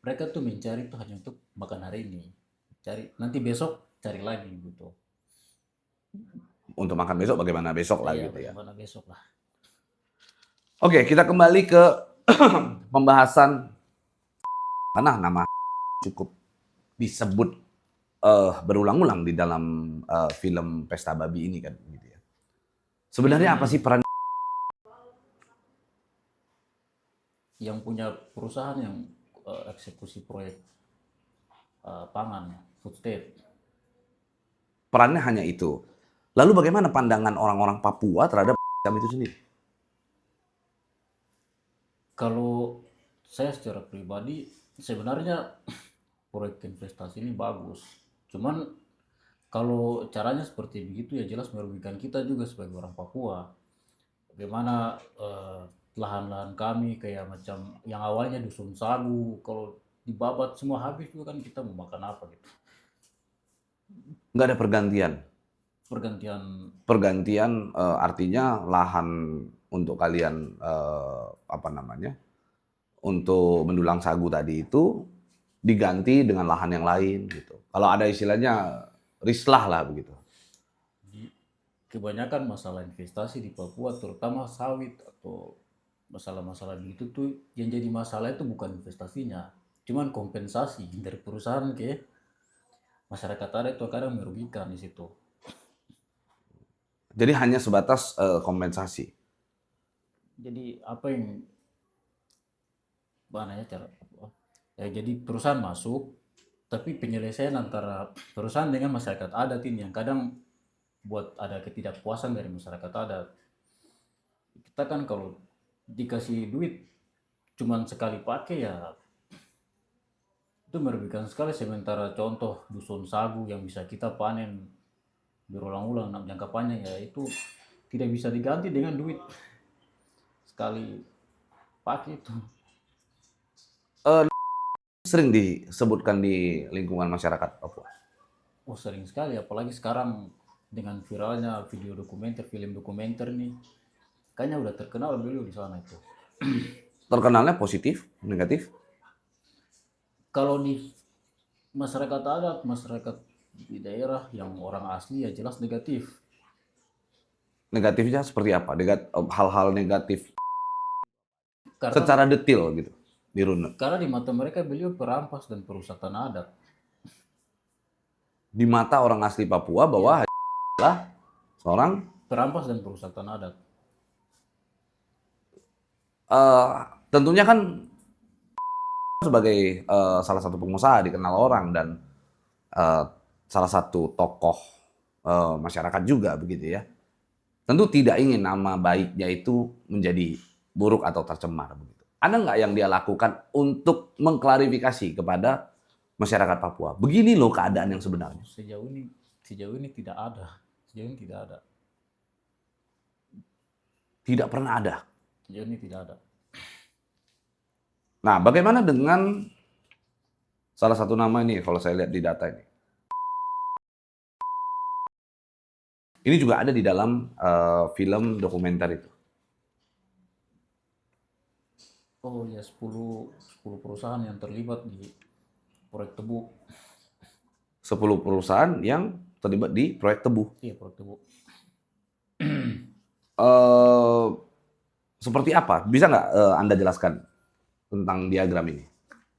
mereka tuh mencari tuh hanya untuk makan hari ini, cari nanti besok cari lagi gitu. Untuk makan besok bagaimana besok lah Iya gitu ya. bagaimana besok lah. Oke, kita kembali ke pembahasan karena nama cukup disebut berulang-ulang di dalam film Pesta Babi ini kan gitu ya. Sebenarnya apa sih peran Yang punya perusahaan yang eksekusi proyek pangan, food state. perannya hanya itu. Lalu bagaimana pandangan orang-orang Papua terhadap itu sendiri? Kalau saya secara pribadi sebenarnya proyek investasi ini bagus. Cuman kalau caranya seperti begitu ya jelas merugikan kita juga sebagai orang Papua. Bagaimana lahan-lahan kami kayak macam yang awalnya dusun sagu, kalau dibabat semua habis juga kan kita mau makan apa gitu. Nggak ada pergantian. Pergantian Pergantian artinya lahan untuk kalian apa namanya? Untuk mendulang sagu tadi itu diganti dengan lahan yang lain gitu. Kalau ada istilahnya rislah lah begitu. di kebanyakan masalah investasi di Papua terutama sawit atau masalah-masalah begitu tuh yang jadi masalah itu bukan investasinya, cuman kompensasi dari perusahaan ke masyarakat adat itu kadang merugikan di situ. Jadi hanya sebatas kompensasi. Jadi apa yang mana ya cara ya, jadi perusahaan masuk tapi penyelesaian antara perusahaan dengan masyarakat adat ini yang kadang buat ada ketidakpuasan dari masyarakat adat. Kita kan kalau dikasih duit cuman sekali pakai ya itu merugikan sekali, sementara contoh dusun sagu yang bisa kita panen berulang-ulang dalam jangka panjang ya itu tidak bisa diganti dengan duit sekali pakai itu. Sering disebutkan di lingkungan masyarakat Papua. Oh sering sekali, apalagi sekarang dengan viralnya video dokumenter, film dokumenter nih, kayaknya udah terkenal beliau di sana itu. Terkenalnya positif, negatif? Kalau di masyarakat adat, masyarakat di daerah yang orang asli ya jelas negatif. Negatifnya seperti apa? Hal-hal negatif Karena secara detail gitu dirunut. karena di mata mereka beliau perampas dan perusak tanah adat. Di mata orang asli Papua bahwa adalah seorang Perampas dan perusak tanah adat. tentunya kan sebagai salah satu pengusaha dikenal orang dan eh, salah satu tokoh masyarakat juga begitu ya. Tentu tidak ingin nama baiknya itu menjadi buruk atau tercemar begitu. Ada nggak yang dia lakukan untuk mengklarifikasi kepada masyarakat Papua? Begini loh keadaan yang sebenarnya. Sejauh ini tidak ada. Sejauh ini tidak ada. Tidak pernah ada. Sejauh ini tidak ada. Nah, bagaimana dengan salah satu nama ini kalau saya lihat di data ini? Ini juga ada di dalam film dokumenter itu. Oh ya 10 perusahaan yang terlibat di proyek tebu. 10 perusahaan yang terlibat di proyek tebu. Iya, proyek tebu. Eh, Seperti apa? Bisa nggak Anda jelaskan tentang diagram ini?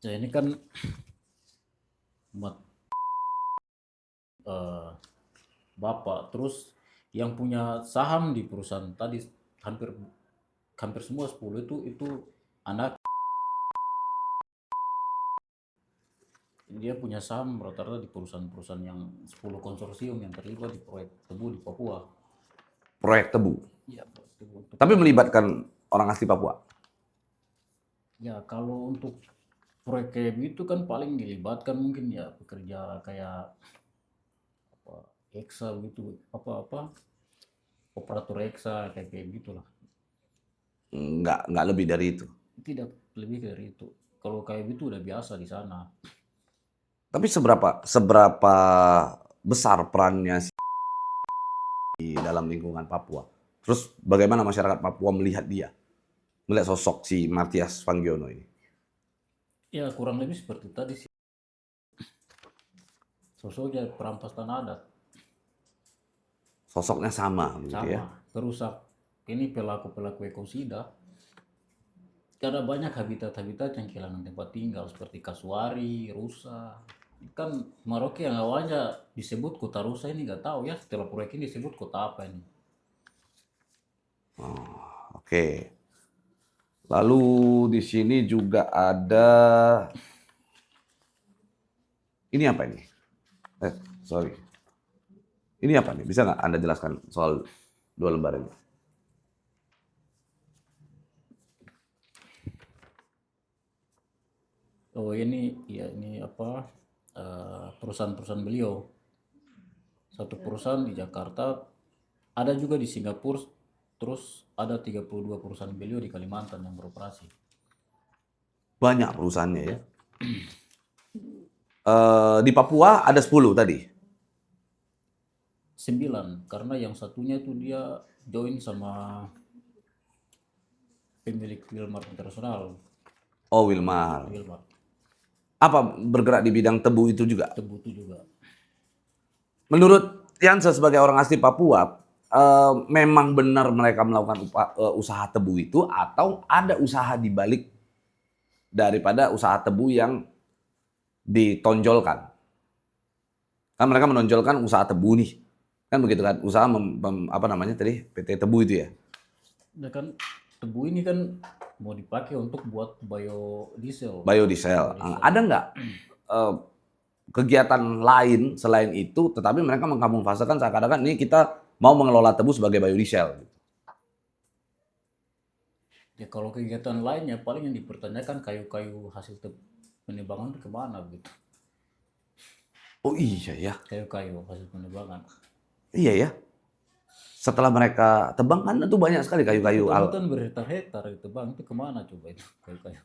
Ya ini kan mat- eh, bapak, terus yang punya saham di perusahaan tadi hampir hampir semua 10 itu anak. Dia punya saham rata-rata di perusahaan-perusahaan yang 10 konsorsium yang terlibat di proyek tebu di Papua. Proyek tebu. Iya, proyek tebu. Tapi melibatkan orang asli Papua. Ya kalau untuk proyek kayak gitu kan paling dilibatkan mungkin ya pekerja kayak apa Eksa gitu, apa operator Eksa kayak kayak gitulah. Nggak lebih dari itu. Tidak lebih dari itu. Kalau kayak gitu udah biasa di sana. Tapi seberapa besar perannya di dalam lingkungan Papua? Terus bagaimana masyarakat Papua melihat dia? Melihat sosok si Mathias Vangiono ini? Ya kurang lebih seperti tadi sih. Sosoknya perampas tanah adat. Sosoknya sama, gitu ya. Sama. Perusak. Ini pelaku-pelaku ekosida. Karena banyak habitat-habitat yang kehilangan tempat tinggal seperti kasuari, rusa. Kan Merauke yang awalnya disebut kota rusa ini nggak tahu ya setelah proyek ini disebut kota apa ini. Oke. Lalu di sini juga ada ini apa ini? Sorry. Ini apa nih? Bisa nggak Anda jelaskan soal 2 lembar ini? Oh ini ya ini apa perusahaan-perusahaan beliau. Satu perusahaan di Jakarta, ada juga di Singapura, terus ada 32 perusahaan beliau di Kalimantan yang beroperasi. Banyak perusahaannya ya. Di Papua ada 10 tadi. 9 karena yang satunya itu dia join sama pemilik Wilmar Internasional. Oh, Wilmar. Wilmar Apa bergerak di bidang tebu itu juga? tebu itu juga. Menurut Yansa sebagai orang asli Papua, memang benar mereka melakukan usaha tebu itu atau ada usaha di balik daripada usaha tebu yang ditonjolkan? Kan mereka menonjolkan usaha tebu nih. Kan begitu kan, usaha apa namanya tadi? PT Tebu itu ya. Nah kan tebu ini kan mau dipakai untuk buat biodiesel. Biodiesel. Ada nggak kegiatan lain selain itu, tetapi mereka mengkamuflasekan seakan-akan ini kita mau mengelola tebu sebagai biodiesel? Ya kalau kegiatan lainnya paling yang dipertanyakan kayu-kayu hasil penebangan itu kemana gitu. Oh iya ya, Kayu-kayu hasil penebangan. iya ya. Setelah mereka tebang kan itu banyak sekali kayu-kayu. Hutan berhektar-hektar gitu bang, itu kemana coba itu kayu-kayu?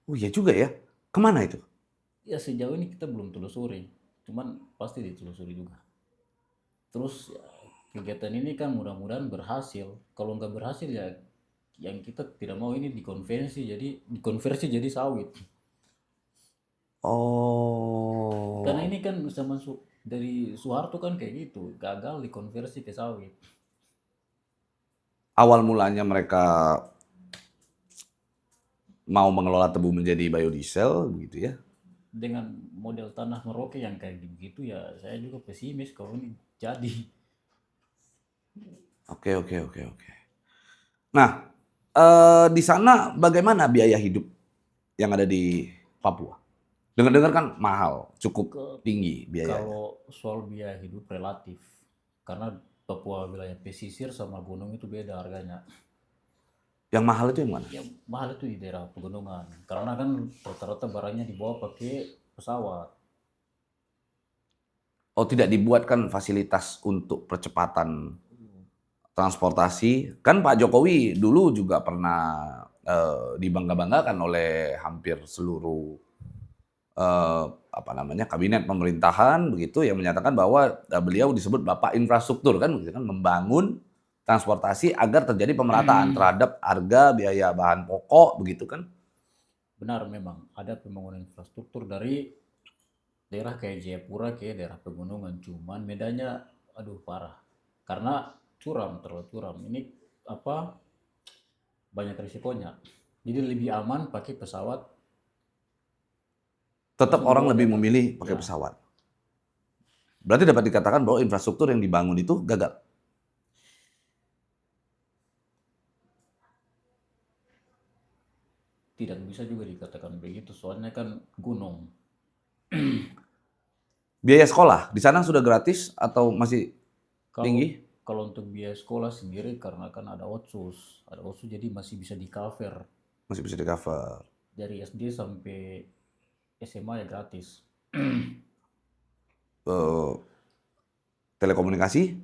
Oh iya juga ya, kemana itu? Ya sejauh ini kita belum telusuri, cuman pasti ditelusuri juga. Terus ya, kegiatan ini kan mudah-mudahan berhasil. Kalau nggak berhasil ya yang kita tidak mau ini dikonversi jadi sawit. Oh, Karena ini kan zaman dari Soeharto kan kayak gitu, gagal dikonversi ke sawit. awal mulanya mereka mau mengelola tebu menjadi biodiesel, begitu ya. Dengan model tanah Merauke yang kayak gitu ya saya juga pesimis kalau ini jadi. Oke. Nah, di sana bagaimana biaya hidup yang ada di Papua? Dengar-dengar kan mahal, cukup tinggi biayanya. Kalau soal biaya hidup relatif, karena Papua wilayah pesisir sama gunung itu beda harganya. Yang mahal itu yang mana? Yang mahal itu di daerah pegunungan, karena kan rata-rata barangnya dibawa pakai pesawat. Oh, tidak dibuatkan fasilitas untuk percepatan transportasi. Kan Pak Jokowi dulu juga pernah dibangga-banggakan oleh hampir seluruh kabinet pemerintahan begitu yang menyatakan bahwa beliau disebut Bapak Infrastruktur kan begitu kan, membangun transportasi agar terjadi pemerataan terhadap harga biaya bahan pokok begitu kan. Benar memang ada pembangunan infrastruktur dari daerah kayak Jayapura kayak daerah pegunungan, cuman medanya aduh parah. Karena curam, terlalu curam. Ini apa, banyak risikonya. Jadi lebih aman pakai pesawat Tetap langsung orang dibawa di lebih atas. memilih pakai Ya, pesawat. Berarti dapat dikatakan bahwa infrastruktur yang dibangun itu gagal. tidak bisa juga dikatakan begitu, soalnya kan gunung. Biaya sekolah di sana sudah gratis atau masih Kalau tinggi? kalau untuk biaya sekolah sendiri karena kan ada otsus jadi masih bisa di cover Masih bisa di cover. dari SD sampai SMA ya gratis. Eh, telekomunikasi,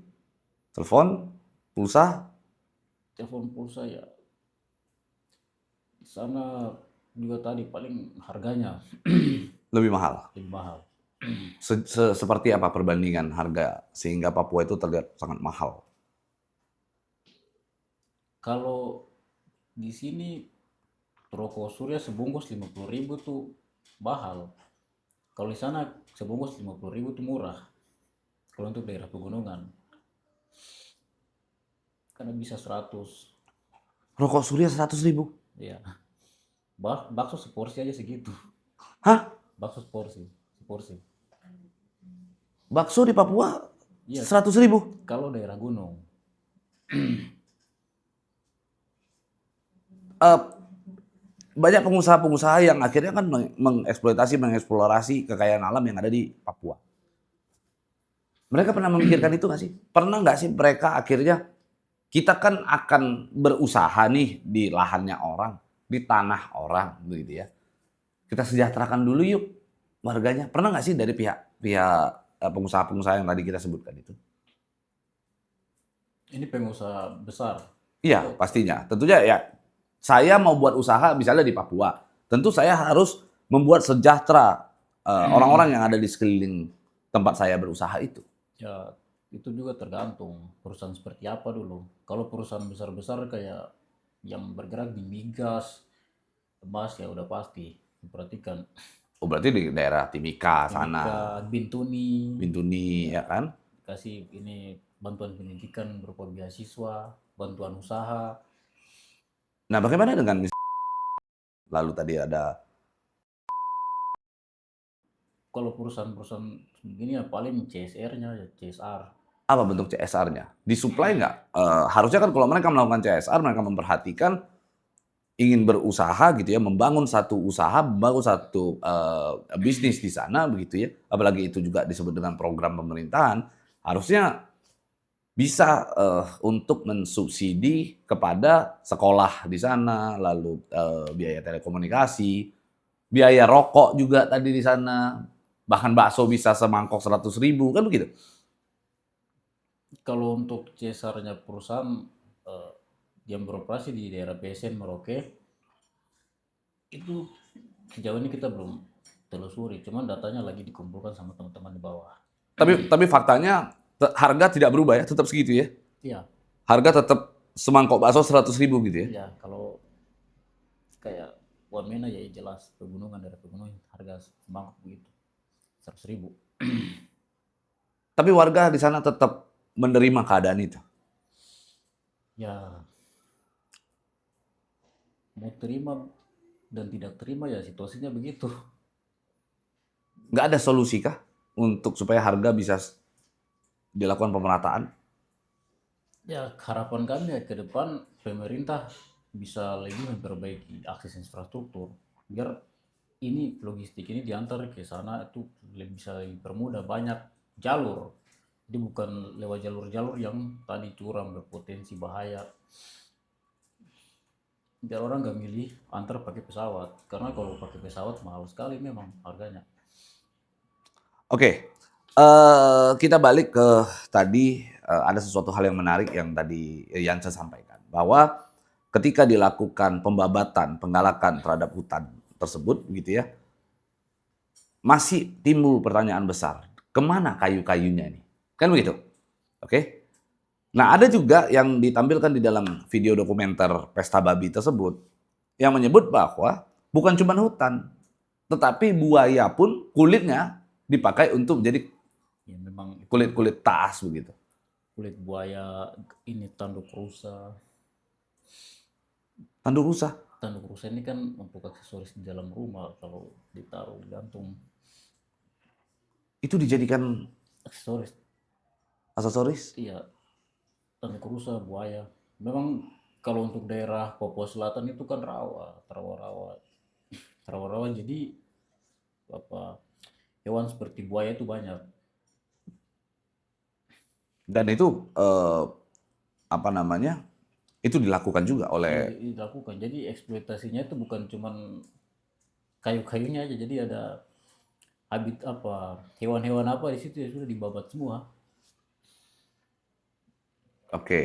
telepon, pulsa, Telepon pulsa ya di sana juga tadi paling harganya lebih mahal. lebih mahal. Seperti apa perbandingan harga sehingga Papua itu terlihat sangat mahal? Kalau di sini rokok surya sebungkus 50.000 tuh mahal. Kalau di sana sebungkus 50.000 tuh murah. Kalau untuk daerah pegunungan karena bisa 100. Rokok surya 100.000. Ya, bakso seporsi aja segitu. Hah? Bakso seporsi. Bakso di Papua Iya, 100.000? kalau daerah gunung. Eh, banyak pengusaha-pengusaha yang akhirnya kan mengeksplorasi kekayaan alam yang ada di Papua. Mereka pernah memikirkan itu nggak sih? Pernah nggak sih mereka akhirnya, kita kan akan berusaha nih di lahannya orang, di tanah orang, begitu ya. Kita sejahterakan dulu yuk warganya. Pernah nggak sih dari pihak pengusaha-pengusaha yang tadi kita sebutkan itu? Ini pengusaha besar. Iya, pastinya. Tentunya ya, saya mau buat usaha misalnya di Papua, tentu saya harus membuat sejahtera orang-orang yang ada di sekeliling tempat saya berusaha itu. Ya, itu juga tergantung perusahaan seperti apa dulu. Kalau perusahaan besar-besar kayak yang bergerak di migas, emas ya udah pasti diperhatikan. Oh, berarti di daerah Timika sana, Timika, Bintuni, Bintuni, ya kan? kasih ini bantuan pendidikan berupa beasiswa, bantuan usaha. Nah, bagaimana dengan lalu tadi ada Kalau perusahaan-perusahaan begini ya paling CSR-nya ya CSR. apa bentuk CSR-nya? Disuplai nggak? Harusnya kan kalau mereka melakukan CSR, mereka memperhatikan ingin berusaha gitu ya, membangun satu usaha, membangun satu bisnis di sana begitu ya. Apalagi itu juga disebut dengan program pemerintahan, harusnya bisa untuk mensubsidi kepada sekolah di sana, lalu biaya telekomunikasi, biaya rokok juga tadi di sana, bahkan bakso bisa semangkok 100.000 kan begitu. Kalau untuk CSR-nya perusahaan eh, yang beroperasi di daerah PSN Merauke itu sejauh ini kita belum telusuri, cuman datanya lagi dikumpulkan sama teman-teman di bawah. Tapi faktanya harga tidak berubah ya, tetap segitu ya. Iya, Harga tetap semangkok bakso 100.000 gitu ya. ya kalau kayak Wamena ya jelas pegunungan daerah pegunungan harga semangkuk begitu 100.000. Tapi warga di sana tetap menerima keadaan itu. Ya mau terima dan tidak terima ya situasinya begitu. Nggak ada solusi kah untuk supaya harga bisa dilakukan pemerataan? Ya harapan kami ya ke depan pemerintah bisa lebih memperbaiki akses infrastruktur biar ini logistik ini diantar ke sana itu bisa lebih permudah, banyak jalur. Jadi bukan lewat jalur-jalur yang tadi curam berpotensi bahaya. Biar orang nggak milih antar pakai pesawat karena kalau pakai pesawat mahal sekali memang harganya. Oke, kita balik ke tadi, ada sesuatu hal yang menarik yang tadi Jansen sampaikan, bahwa ketika dilakukan pembabatan, penggalakan terhadap hutan tersebut gitu ya, masih timbul pertanyaan besar, kemana kayu-kayunya ini? Kan begitu? Oke. Nah, ada juga yang ditampilkan di dalam video dokumenter Pesta Babi tersebut yang menyebut bahwa bukan cuma hutan, tetapi buaya pun kulitnya dipakai untuk menjadi Ya memang itu kulit-kulit tas begitu. kulit buaya, ini tanduk rusa. Tanduk rusa. Tanduk rusa ini kan untuk aksesoris di dalam rumah kalau ditaruh digantung Itu dijadikan aksesoris. aksesoris. Iya, tanduk rusa, buaya. Memang kalau untuk daerah Papua Selatan itu kan rawa-rawa, rawa-rawa. Jadi apa hewan seperti buaya itu banyak. Dan itu apa namanya? Itu dilakukan juga Iya, oleh dilakukan. Jadi eksploitasinya itu bukan cuman kayu-kayunya aja. Jadi ada hewan-hewan apa di situ ya sudah dibabat semua. oke.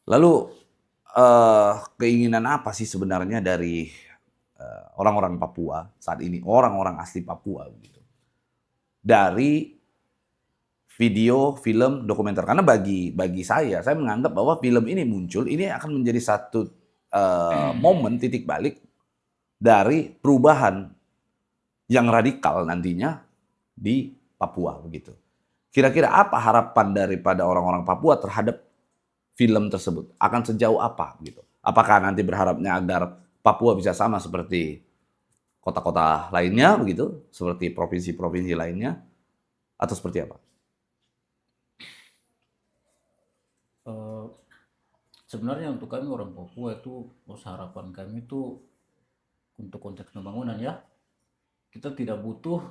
Lalu keinginan apa sih sebenarnya dari orang-orang Papua saat ini, orang-orang asli Papua gitu, dari video, film, dokumenter? Karena bagi saya menganggap bahwa film ini muncul, ini akan menjadi satu momen titik balik dari perubahan yang radikal nantinya di Papua begitu. Kira-kira apa harapan daripada orang-orang Papua terhadap film tersebut? Akan sejauh apa gitu? Apakah nanti berharapnya agar Papua bisa sama seperti kota-kota lainnya begitu, seperti provinsi-provinsi lainnya, atau seperti apa? Eh, Sebenarnya untuk kami orang Papua itu, harapan kami itu untuk konteks pembangunan ya, kita tidak butuh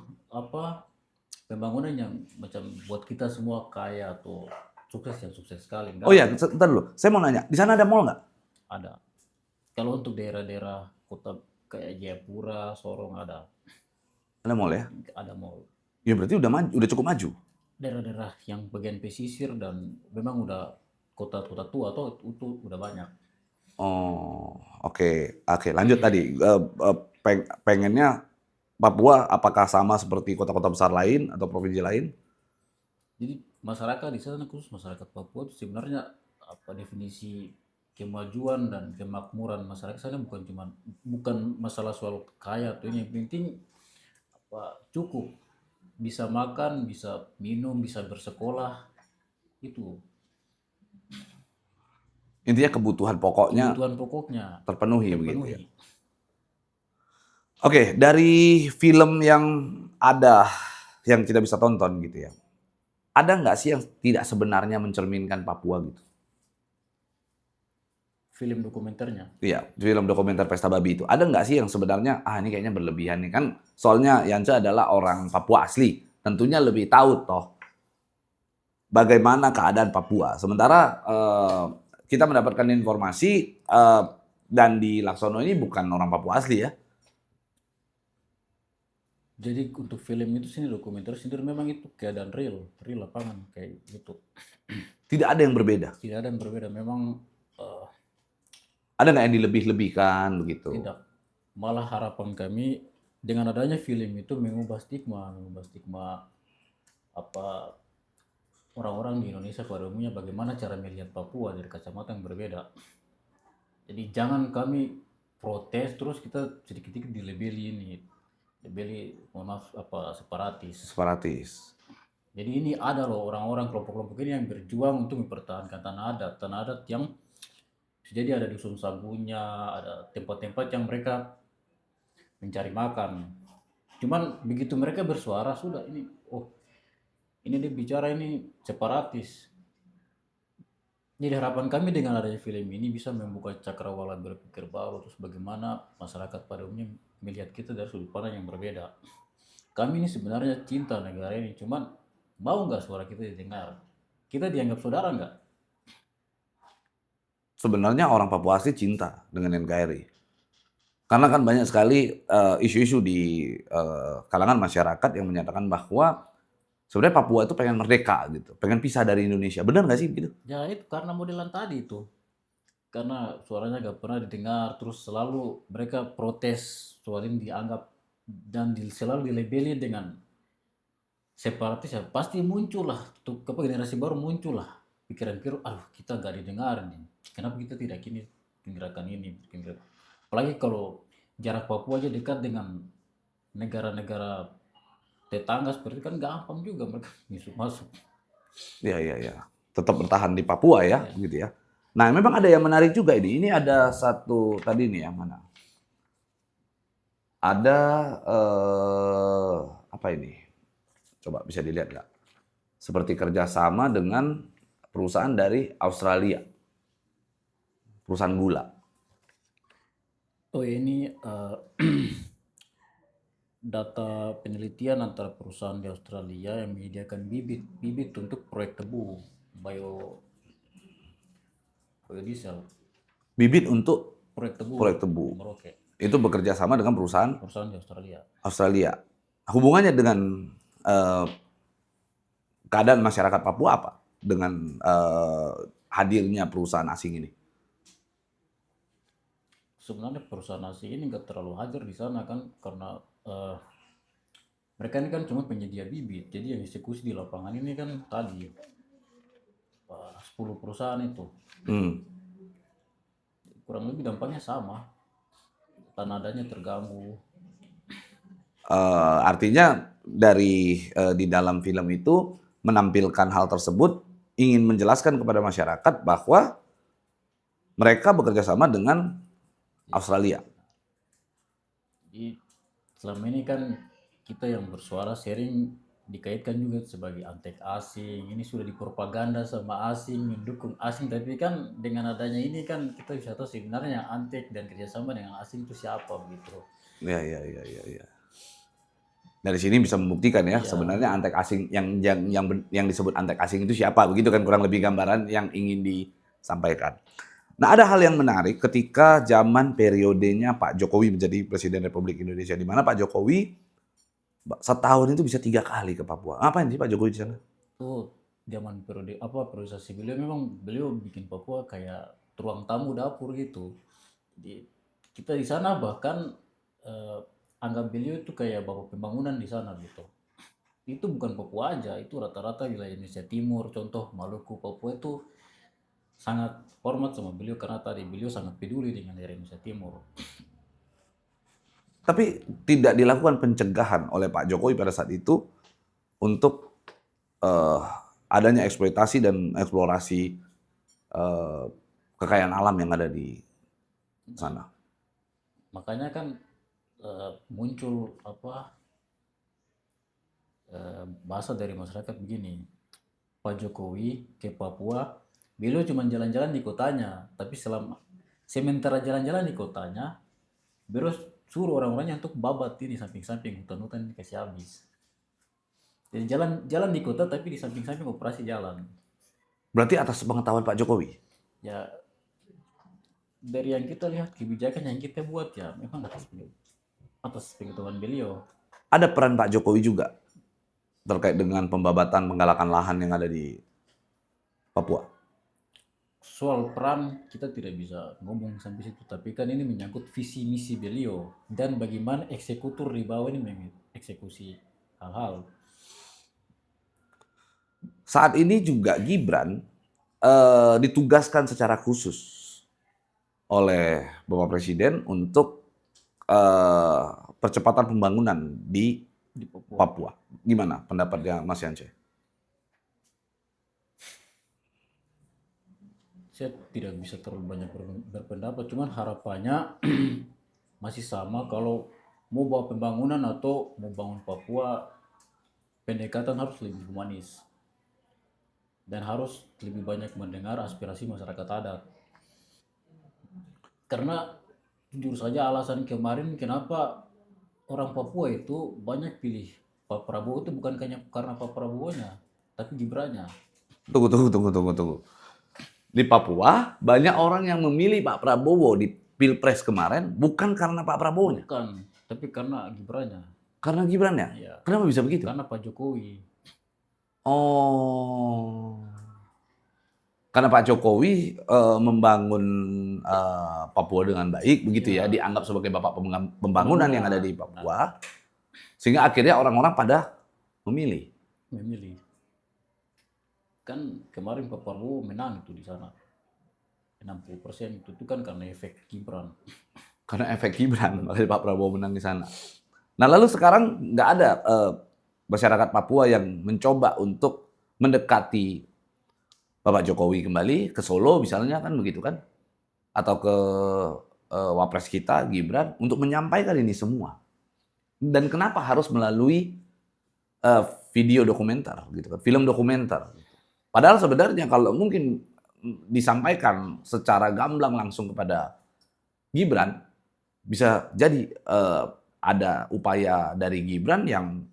pembangunan yang macam buat kita semua kaya atau sukses sekali, Oh enggak ya, sebentar dulu. Saya mau nanya, di sana ada mall nggak? ada. Kalau untuk daerah-daerah kota kayak Jayapura, Sorong Ada mall ya? ada mall. Ya berarti udah maju, udah cukup maju. Daerah-daerah yang bagian pesisir dan memang udah kota-kota tua atau itu udah banyak. Oh, oke. Oke, lanjut tadi. Pengennya Papua apakah sama seperti kota-kota besar lain atau provinsi lain? Jadi masyarakat di sana khusus masyarakat Papua itu sebenarnya definisi kemajuan dan kemakmuran masyarakat sana bukan masalah soal kaya atau ini, yang penting cukup bisa makan, bisa minum, bisa bersekolah, itu Intinya kebutuhan pokoknya kebutuhan pokoknya terpenuhi begitu ya. terpenuhi. Oke, dari film yang ada yang kita bisa tonton gitu ya. Ada nggak sih yang tidak sebenarnya mencerminkan Papua gitu? Film dokumenternya Iya, film dokumenter Pesta Babi itu. Ada nggak sih yang sebenarnya, ini kayaknya berlebihan nih. Kan soalnya Yance adalah orang Papua asli. Tentunya lebih tahu toh bagaimana keadaan Papua. Sementara kita mendapatkan informasi dan di Laksono ini bukan orang Papua asli ya. jadi untuk film itu sini dokumenter sendiri memang itu keadaan real lapangan kayak gitu, Tidak ada yang berbeda. tidak ada yang berbeda memang. Ada nggak yang dilebih-lebihkan begitu? Tidak, malah harapan kami dengan adanya film itu mengubah stigma apa orang-orang di Indonesia pada umumnya bagaimana cara melihat Papua dari kacamata yang berbeda. Jadi jangan kami protes terus kita sedikit-sedikit dilebeli mohon maaf separatis. Separatis. Jadi ini ada loh orang-orang kelompok-kelompok ini yang berjuang untuk mempertahankan tanah adat yang jadi ada dusun sagunya, ada tempat-tempat yang mereka mencari makan. Cuman begitu mereka bersuara sudah ini dia bicara ini separatis. Jadi harapan kami dengan adanya film ini bisa membuka cakrawala berpikir baru terus bagaimana masyarakat pada umumnya melihat kita dari sudut pandang yang berbeda. Kami ini sebenarnya cinta negara ini, cuman mau nggak suara kita didengar? Kita dianggap saudara nggak? Sebenarnya orang Papua asli cinta dengan NKRI. Karena kan banyak sekali isu-isu di kalangan masyarakat yang menyatakan bahwa sebenarnya Papua itu pengen merdeka gitu, pengen pisah dari Indonesia. Benar nggak sih begitu? Ya itu karena modelan tadi itu. Karena suaranya nggak pernah didengar, terus selalu mereka protes soal ini dianggap dan selalu dilabeli dengan separatis ya pasti muncul lah tuh generasi baru muncul lah pikiran-pikiran kita gak didengar nih, kenapa kita tidak gerakan ini apalagi kalau jarak Papua aja dekat dengan negara-negara tetangga seperti kan gampang juga mereka masuk. Iya, iya, iya. Tetap bertahan di Papua ya, Ya. begitu ya. Nah, memang ada yang menarik juga ini. Ini ada satu tadi nih yang mana? Ada apa ini? Coba bisa dilihat nggak? Seperti kerjasama dengan perusahaan dari Australia, perusahaan gula. Oh ini data penelitian antara perusahaan di Australia yang menyediakan bibit untuk proyek tebu biodiesel, Bibit untuk proyek tebu proyek tebu. Merauke, Itu bekerja sama dengan perusahaan perusahaan di Australia. Australia. Hubungannya dengan eh, keadaan masyarakat Papua apa? Dengan hadirnya perusahaan asing ini? Sebenarnya perusahaan asing ini nggak terlalu hadir di sana kan karena mereka ini kan cuma penyedia bibit, jadi yang eksekusi di lapangan ini kan tadi 10 perusahaan itu. Hmm. Kurang lebih dampaknya sama, tanadanya terganggu. Artinya dari di dalam film itu menampilkan hal tersebut ingin menjelaskan kepada masyarakat bahwa mereka bekerja sama dengan Australia. Jadi selama ini kan kita yang bersuara sering dikaitkan juga sebagai antek asing, ini sudah dipropaganda sama asing, mendukung asing, tapi kan dengan adanya ini kan kita bisa tahu sebenarnya yang antek dan kerjasama dengan asing itu siapa begitu. Ya, ya, ya, ya, ya. Dari sini bisa membuktikan ya Iya, sebenarnya antek asing yang disebut antek asing itu siapa, begitu kan kurang lebih gambaran yang ingin disampaikan. Nah, ada hal yang menarik ketika zaman periodenya Pak Jokowi menjadi Presiden Republik Indonesia, di mana Pak Jokowi setahun itu bisa 3 kali ke Papua. Ngapain sih Pak Jokowi di sana? tuh zaman periode apa priorisasi beliau memang beliau bikin Papua kayak ruang tamu dapur gitu. Jadi kita di sana bahkan eh, anggap beliau itu kayak bapak pembangunan di sana gitu. Itu bukan Papua aja, itu rata-rata wilayah Indonesia Timur, contoh Maluku, Papua itu sangat hormat sama beliau karena tadi beliau sangat peduli dengan daerah Indonesia Timur. Tapi tidak dilakukan pencegahan oleh Pak Jokowi pada saat itu untuk eh, adanya eksploitasi dan eksplorasi eh, kekayaan alam yang ada di sana. Makanya kan muncul apa bahasa dari masyarakat begini, Pak Jokowi ke Papua, beliau cuma jalan-jalan di kotanya, tapi selama sementara jalan-jalan di kotanya, beliau suruh orang-orangnya untuk babat ini samping-samping hutan-hutan ini kasih habis. Jadi jalan-jalan di kota tapi di samping-samping operasi jalan. Berarti atas pengetahuan Pak Jokowi. Ya dari yang kita lihat kebijakan yang kita buat ya memang atas pengetahuan beliau. Ada peran Pak Jokowi juga terkait dengan pembabatan penggalakan lahan yang ada di Papua. Soal peran kita tidak bisa ngomong sampai situ, tapi kan ini menyangkut visi misi beliau dan bagaimana eksekutor di bawah ini mengeksekusi hal-hal. Saat ini juga Gibran ditugaskan secara khusus oleh Bapak Presiden untuk percepatan pembangunan di Di Papua. Papua. Gimana pendapatnya Mas Yance? Saya tidak bisa terlalu banyak berpendapat, cuman harapannya masih sama kalau mau bawa pembangunan atau mau bangun Papua, pendekatan harus lebih humanis dan harus lebih banyak mendengar aspirasi masyarakat adat. Karena jujur saja alasan kemarin kenapa orang Papua itu banyak pilih Pak Prabowo itu bukan karena Pak Prabowo-nya, tapi Gibrannya. Tunggu. Di Papua banyak orang yang memilih Pak Prabowo di Pilpres kemarin bukan karena Pak Prabowo-nya, Bukan, tapi karena Gibrannya. karena Gibran ya. Ya, Kenapa bisa begitu? karena Pak Jokowi. Oh, karena Pak Jokowi membangun Papua dengan baik, begitu ya, Ya, dianggap sebagai bapak pembangunan yang ada di Nah, Papua, sehingga akhirnya orang-orang pada memilih. memilih. Kan kemarin Pak Prabowo menang itu di sana. 60% itu kan karena efek Gibran. Karena efek Gibran, makanya Pak Prabowo menang di sana. Nah lalu sekarang nggak ada masyarakat Papua yang mencoba untuk mendekati Bapak Jokowi kembali ke Solo misalnya kan begitu kan, atau ke Wapres kita Gibran untuk menyampaikan ini semua. Dan kenapa harus melalui eh, video dokumenter gitu kan, film dokumenter. Padahal sebenarnya kalau mungkin disampaikan secara gamblang langsung kepada Gibran, bisa jadi ada upaya dari Gibran yang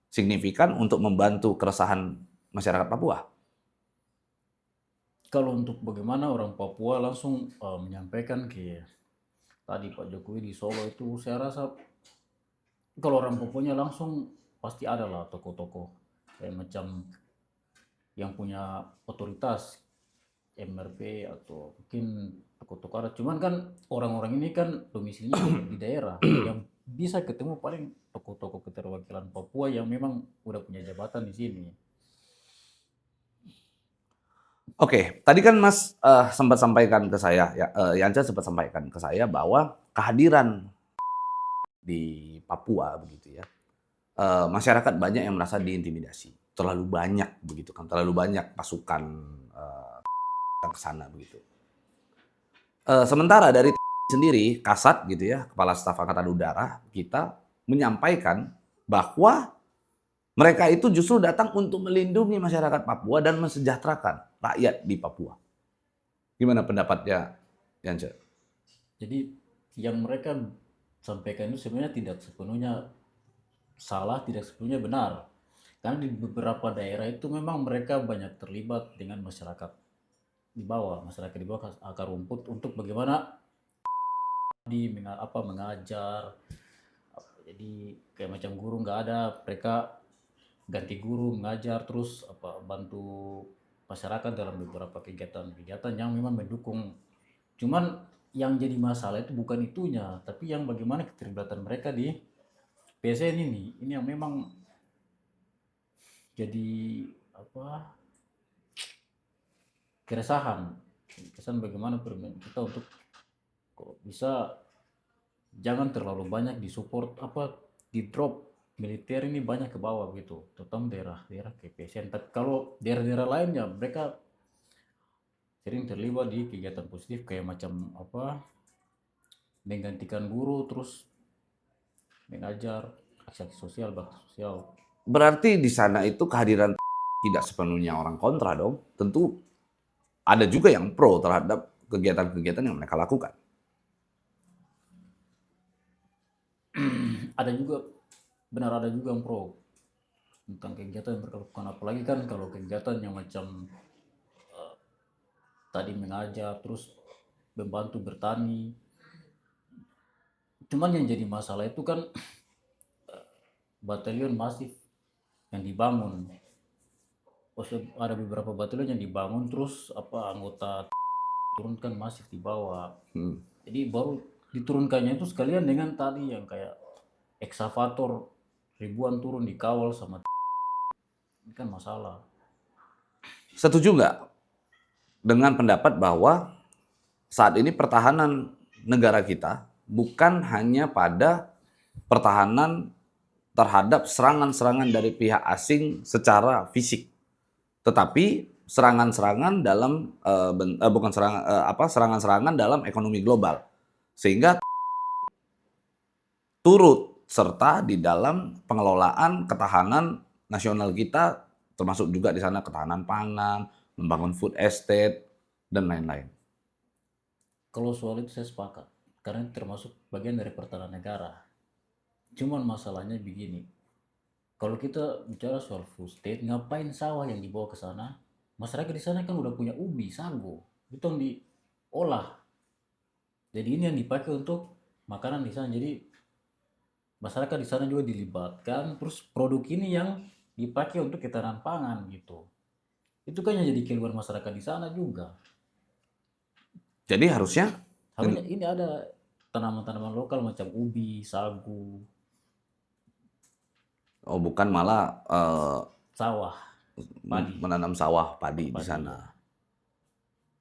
signifikan untuk membantu keresahan masyarakat Papua. Kalau untuk bagaimana orang Papua langsung menyampaikan ke tadi Pak Jokowi di Solo itu, saya rasa kalau orang Papuanya langsung pasti ada lah tokoh-tokoh kayak macam yang punya otoritas MRP atau mungkin tokoh-tokoh adat. Cuman kan orang-orang ini kan domisilinya di daerah yang bisa ketemu paling tokoh-tokoh keterwakilan Papua yang memang udah punya jabatan di sini. Oke, tadi kan Mas sempat sampaikan ke saya, ya, Yance sempat sampaikan ke saya bahwa kehadiran di Papua begitu ya, masyarakat banyak yang merasa diintimidasi, terlalu banyak begitu kan, terlalu banyak pasukan ke sana begitu. Sementara dari sendiri Kasat gitu ya, Kepala Staf Angkatan Udara kita menyampaikan bahwa mereka itu justru datang untuk melindungi masyarakat Papua dan mensejahterakan rakyat di Papua. Gimana pendapatnya, Yance? Jadi yang mereka sampaikan itu sebenarnya tidak sepenuhnya salah, tidak sepenuhnya benar. Karena di beberapa daerah itu memang mereka banyak terlibat dengan masyarakat masyarakat di bawah akar rumput untuk bagaimana mengajar. Jadi kayak macam guru nggak ada, mereka ganti guru mengajar terus bantu masyarakat dalam beberapa kegiatan-kegiatan yang memang mendukung. Cuman yang jadi masalah itu bukan itunya, tapi yang bagaimana keterlibatan mereka di PSN ini yang memang jadi keresahan bagaimana kita untuk kok bisa jangan terlalu banyak disupport di drop militer ini banyak ke bawah gitu, terutama daerah-daerah ke PSN. Tapi kalau daerah-daerah lainnya mereka sering terlibat di kegiatan positif kayak macam menggantikan guru terus mengajar aksi sosial, bakti sosial. Berarti di sana itu kehadiran tidak sepenuhnya orang kontra dong. Tentu ada juga yang pro terhadap kegiatan-kegiatan yang mereka lakukan. Ada juga yang pro tentang kegiatan yang mereka lakukan, apalagi kan kalau kegiatan yang macam tadi mengajar terus membantu bertani. Cuman yang jadi masalah itu kan batalion masif yang dibangun. Ada beberapa batalion yang dibangun terus anggota turunkan masif di bawah. Jadi baru diturunkannya itu sekalian dengan tadi yang kayak eksavator ribuan turun dikawal sama ini kan masalah. Setuju nggak dengan pendapat bahwa saat ini pertahanan negara kita bukan hanya pada pertahanan terhadap serangan-serangan dari pihak asing secara fisik, tetapi serangan-serangan dalam serangan-serangan dalam ekonomi global, sehingga turut serta di dalam pengelolaan ketahanan nasional kita, termasuk juga di sana ketahanan pangan, membangun food estate dan lain-lain. Kalau soal itu saya sepakat, karena itu termasuk bagian dari pertahanan negara. Cuman masalahnya begini, kalau kita bicara soal food state, ngapain sawah yang dibawa ke sana? Masyarakat di sana kan udah punya ubi, sagu, itu yang diolah. Jadi ini yang dipakai untuk makanan di sana. Jadi masyarakat di sana juga dilibatkan, terus produk ini yang dipakai untuk ketahanan pangan gitu. Itu kan yang jadi keluar masyarakat di sana juga. Jadi harusnya ini ada tanaman-tanaman lokal macam ubi, sagu, bukan malah sawah, padi. menanam sawah padi di sana.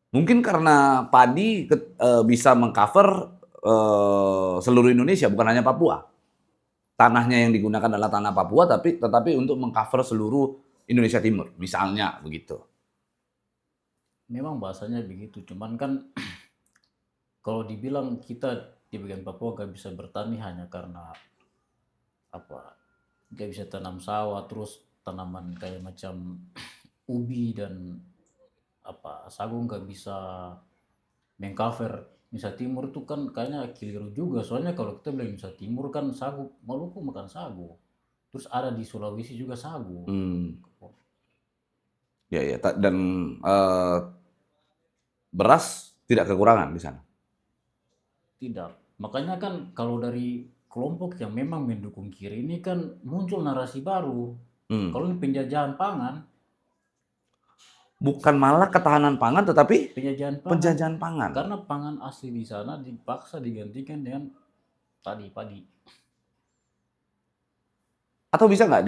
Mungkin karena padi bisa mengcover seluruh Indonesia, bukan hanya Papua. tanahnya yang digunakan adalah tanah Papua, tetapi untuk mengcover seluruh Indonesia Timur, misalnya begitu. Memang bahasanya begitu, cuman kan kalau dibilang kita di bagian Papua gak bisa bertani hanya karena apa, gak bisa tanam sawah, terus tanaman kayak macam ubi dan apa sagu nggak bisa mengcover Nusa Timur itu kan kayaknya keliru juga, soalnya kalau kita bilang Nusa Timur kan sagu, Maluku makan sagu, terus ada di Sulawesi juga sagu. Hmm. Ya, ya. Dan beras tidak kekurangan di sana. Tidak, makanya kan kalau dari kelompok yang memang mendukung kiri ini kan muncul narasi baru, Hmm. kalau ini penjajahan pangan. Bukan malah ketahanan pangan, tetapi Penjajahan pangan, penjajahan pangan. karena pangan asli di sana dipaksa digantikan dengan padi. Atau bisa nggak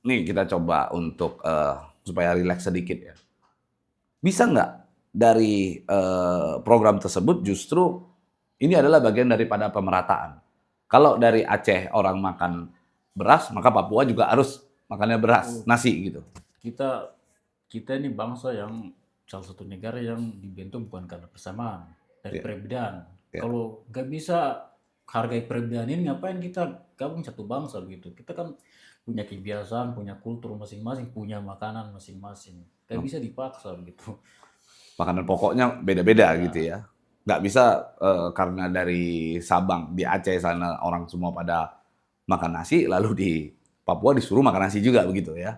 nih kita coba untuk supaya rileks sedikit ya. Bisa nggak dari program tersebut justru ini adalah bagian daripada pemerataan. Kalau dari Aceh orang makan beras, maka Papua juga harus makannya beras, nasi gitu. Kita ini bangsa yang salah satu negara yang dibentuk bukan karena persamaan dari perbedaan. Kalau nggak bisa hargai perbedaan ini, ngapain kita gabung satu bangsa begitu? Kita kan punya kebiasaan, punya kultur masing-masing, punya makanan masing-masing. Nggak bisa dipaksa begitu. Makanan pokoknya beda-beda gitu ya. Nggak bisa karena dari Sabang, di Aceh sana orang semua pada makan nasi, lalu di Papua disuruh makan nasi juga begitu ya.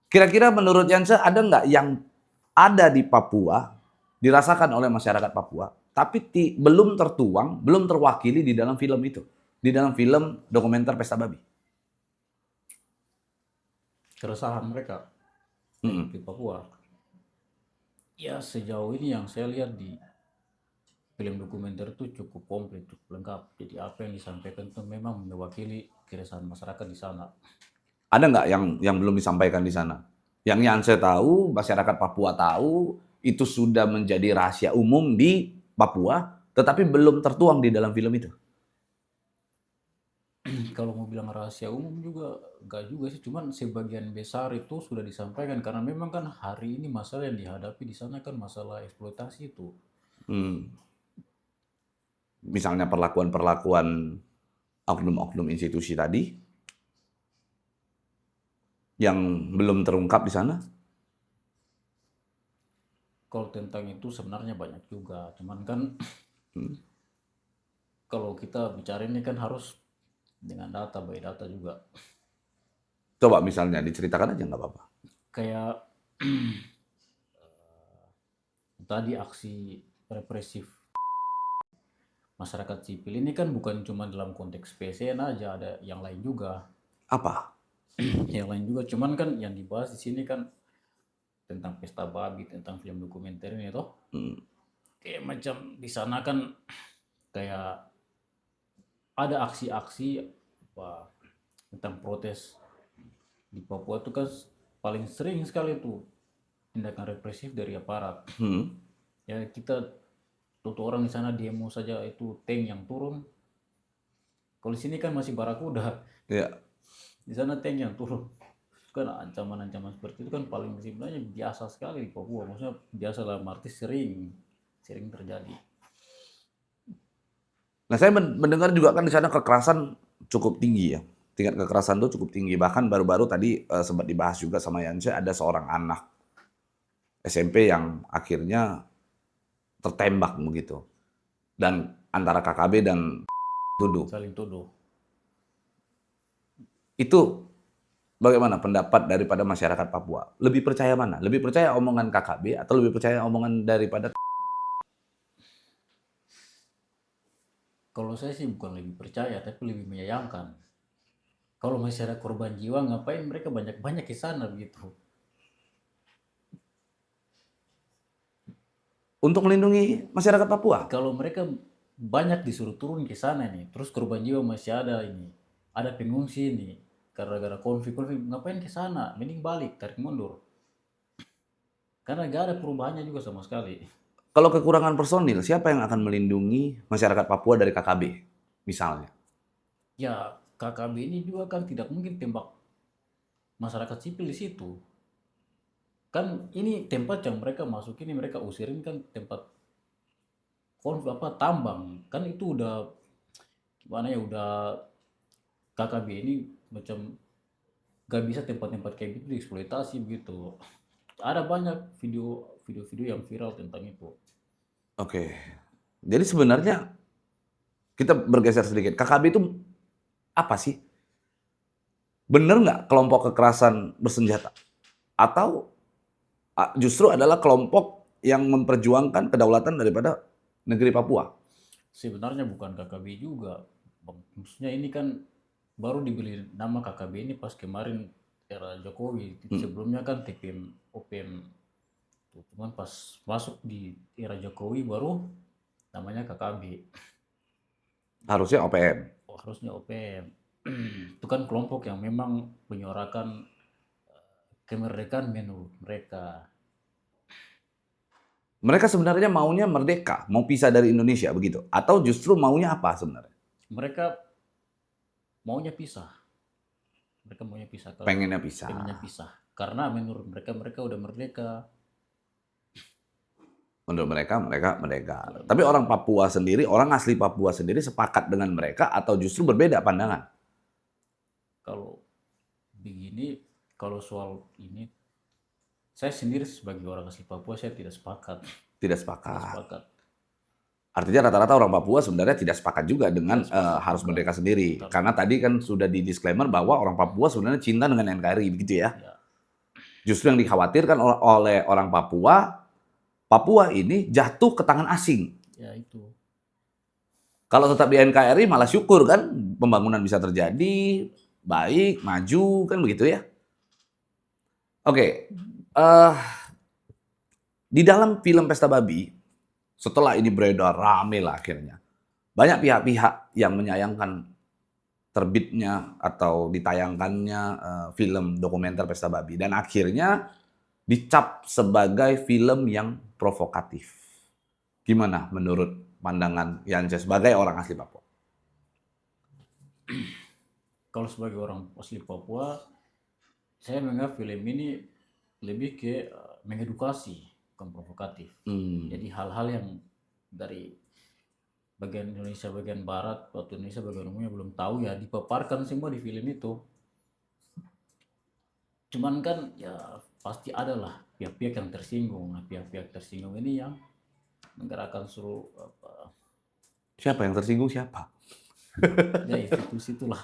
Kira-kira menurut Yansa ada nggak yang ada di Papua, dirasakan oleh masyarakat Papua, tapi belum tertuang, belum terwakili di dalam film itu, di dalam film dokumenter Pesta Babi? Keresahan mereka di Papua. Ya sejauh ini yang saya lihat di film dokumenter itu cukup komplit, cukup lengkap. Jadi apa yang disampaikan itu memang mewakili keresahan masyarakat di sana. Ada nggak yang belum disampaikan di sana? Yang Yansa tahu, masyarakat Papua tahu, itu sudah menjadi rahasia umum di Papua, tetapi belum tertuang di dalam film itu. Kalau mau bilang rahasia umum juga enggak juga sih, cuman sebagian besar itu sudah disampaikan karena memang kan hari ini masalah yang dihadapi di sana kan masalah eksploitasi itu. Misalnya perlakuan-perlakuan oknum-oknum institusi tadi yang belum terungkap di sana. Kalau tentang itu sebenarnya banyak juga, cuman kan kalau kita bicara ini kan harus dengan data, by data juga. Coba misalnya diceritakan aja nggak apa-apa. Kayak tadi aksi represif masyarakat sipil ini kan bukan cuma dalam konteks PSN aja, ada yang lain juga. Apa? Yang lain juga, cuman kan yang dibahas di sini kan tentang Pesta Babi, tentang film dokumenter ini toh. Kayak macam di sana kan kayak ada aksi-aksi apa tentang protes di Papua itu kan paling sering sekali tuh tindakan represif dari aparat. Ya kita tuh orang di sana demo saja itu tank yang turun. Kalau di sini kan masih barakuda. Ya. Di sana tank yang turun. Kan ancaman-ancaman seperti itu kan paling sebenarnya biasa sekali di Papua. Maksudnya biasa dalam arti sering terjadi. Nah, saya mendengar juga kan di sana kekerasan cukup tinggi ya. Tingkat kekerasan itu cukup tinggi. Bahkan baru-baru tadi sempat dibahas juga sama Yansa, ada seorang anak SMP yang akhirnya tertembak begitu. Dan antara KKB dan tuduh. Saling tuduh. Itu bagaimana pendapat daripada masyarakat Papua? Lebih percaya mana? Lebih percaya omongan KKB atau lebih percaya omongan daripada... Kalau saya sih bukan lebih percaya, tapi lebih menyayangkan. Kalau masih ada korban jiwa, ngapain mereka banyak-banyak ke sana begitu? Untuk melindungi masyarakat Papua? Kalau mereka banyak disuruh turun ke sana nih, terus korban jiwa masih ada ini, ada pengungsi ini, gara-gara konflik, ngapain ke sana? Mending balik, tarik mundur. Karena gak ada perubahannya juga sama sekali. Kalau kekurangan personil, siapa yang akan melindungi masyarakat Papua dari KKB, misalnya? Ya, KKB ini juga kan tidak mungkin tembak masyarakat sipil di situ. Kan ini tempat yang mereka masuk ini, mereka usirin kan tempat tambang. Kan itu udah gimana ya, udah KKB ini macam gak bisa tempat-tempat kayak gitu dieksploitasi begitu. Ada banyak video-video yang viral tentang itu. Oke. Jadi sebenarnya kita bergeser sedikit. KKB itu apa sih? Bener nggak kelompok kekerasan bersenjata? Atau justru adalah kelompok yang memperjuangkan kedaulatan daripada negeri Papua? Sebenarnya bukan KKB juga. Maksudnya ini kan baru dibeli nama KKB ini pas kemarin era Jokowi. Sebelumnya kan TPM OPM. Cuman pas masuk di era Jokowi baru namanya KKB. Harusnya OPM. Harusnya OPM. Itu kan kelompok yang memang menyuarakan kemerdekaan menurut mereka. Mereka sebenarnya maunya merdeka, mau pisah dari Indonesia begitu? Atau justru maunya apa sebenarnya? Mereka maunya pisah. Mereka maunya pisah. Pengennya pisah. Pengennya pisah. Karena menurut mereka, mereka udah merdeka. Menurut mereka merdeka. Tapi orang Papua sendiri, orang asli Papua sendiri sepakat dengan mereka atau justru berbeda pandangan? Kalau begini, kalau soal ini, saya sendiri sebagai orang asli Papua, saya tidak sepakat. Tidak Tidak sepakat. sepakat. Artinya rata-rata orang Papua sebenarnya tidak sepakat juga dengan harus merdeka sendiri. Karena tadi kan sudah di disclaimer bahwa orang Papua sebenarnya cinta dengan NKRI, begitu ya. Ya, Justru yang dikhawatirkan oleh orang Papua, Papua ini jatuh ke tangan asing. ya itu. Kalau tetap di NKRI malah syukur kan, pembangunan bisa terjadi, baik, maju, kan begitu ya. Oke, di dalam film Pesta Babi, setelah ini beredar rame lah akhirnya. Banyak pihak-pihak yang menyayangkan terbitnya atau ditayangkannya film dokumenter Pesta Babi. Dan akhirnya dicap sebagai film yang provokatif. Gimana menurut pandangan Yance sebagai orang asli Papua? Kalau sebagai orang asli Papua, saya menganggap film ini lebih ke mengedukasi, bukan provokatif. Jadi hal-hal yang dari bagian Indonesia bagian barat atau Indonesia bagian umumnya belum tahu ya dipaparkan semua di film itu. Cuman kan ya pasti ada lah pihak-pihak yang tersinggung. Nah, pihak-pihak tersinggung ini yang menggerakkan seluruh Siapa yang tersinggung siapa? ya institusi itulah.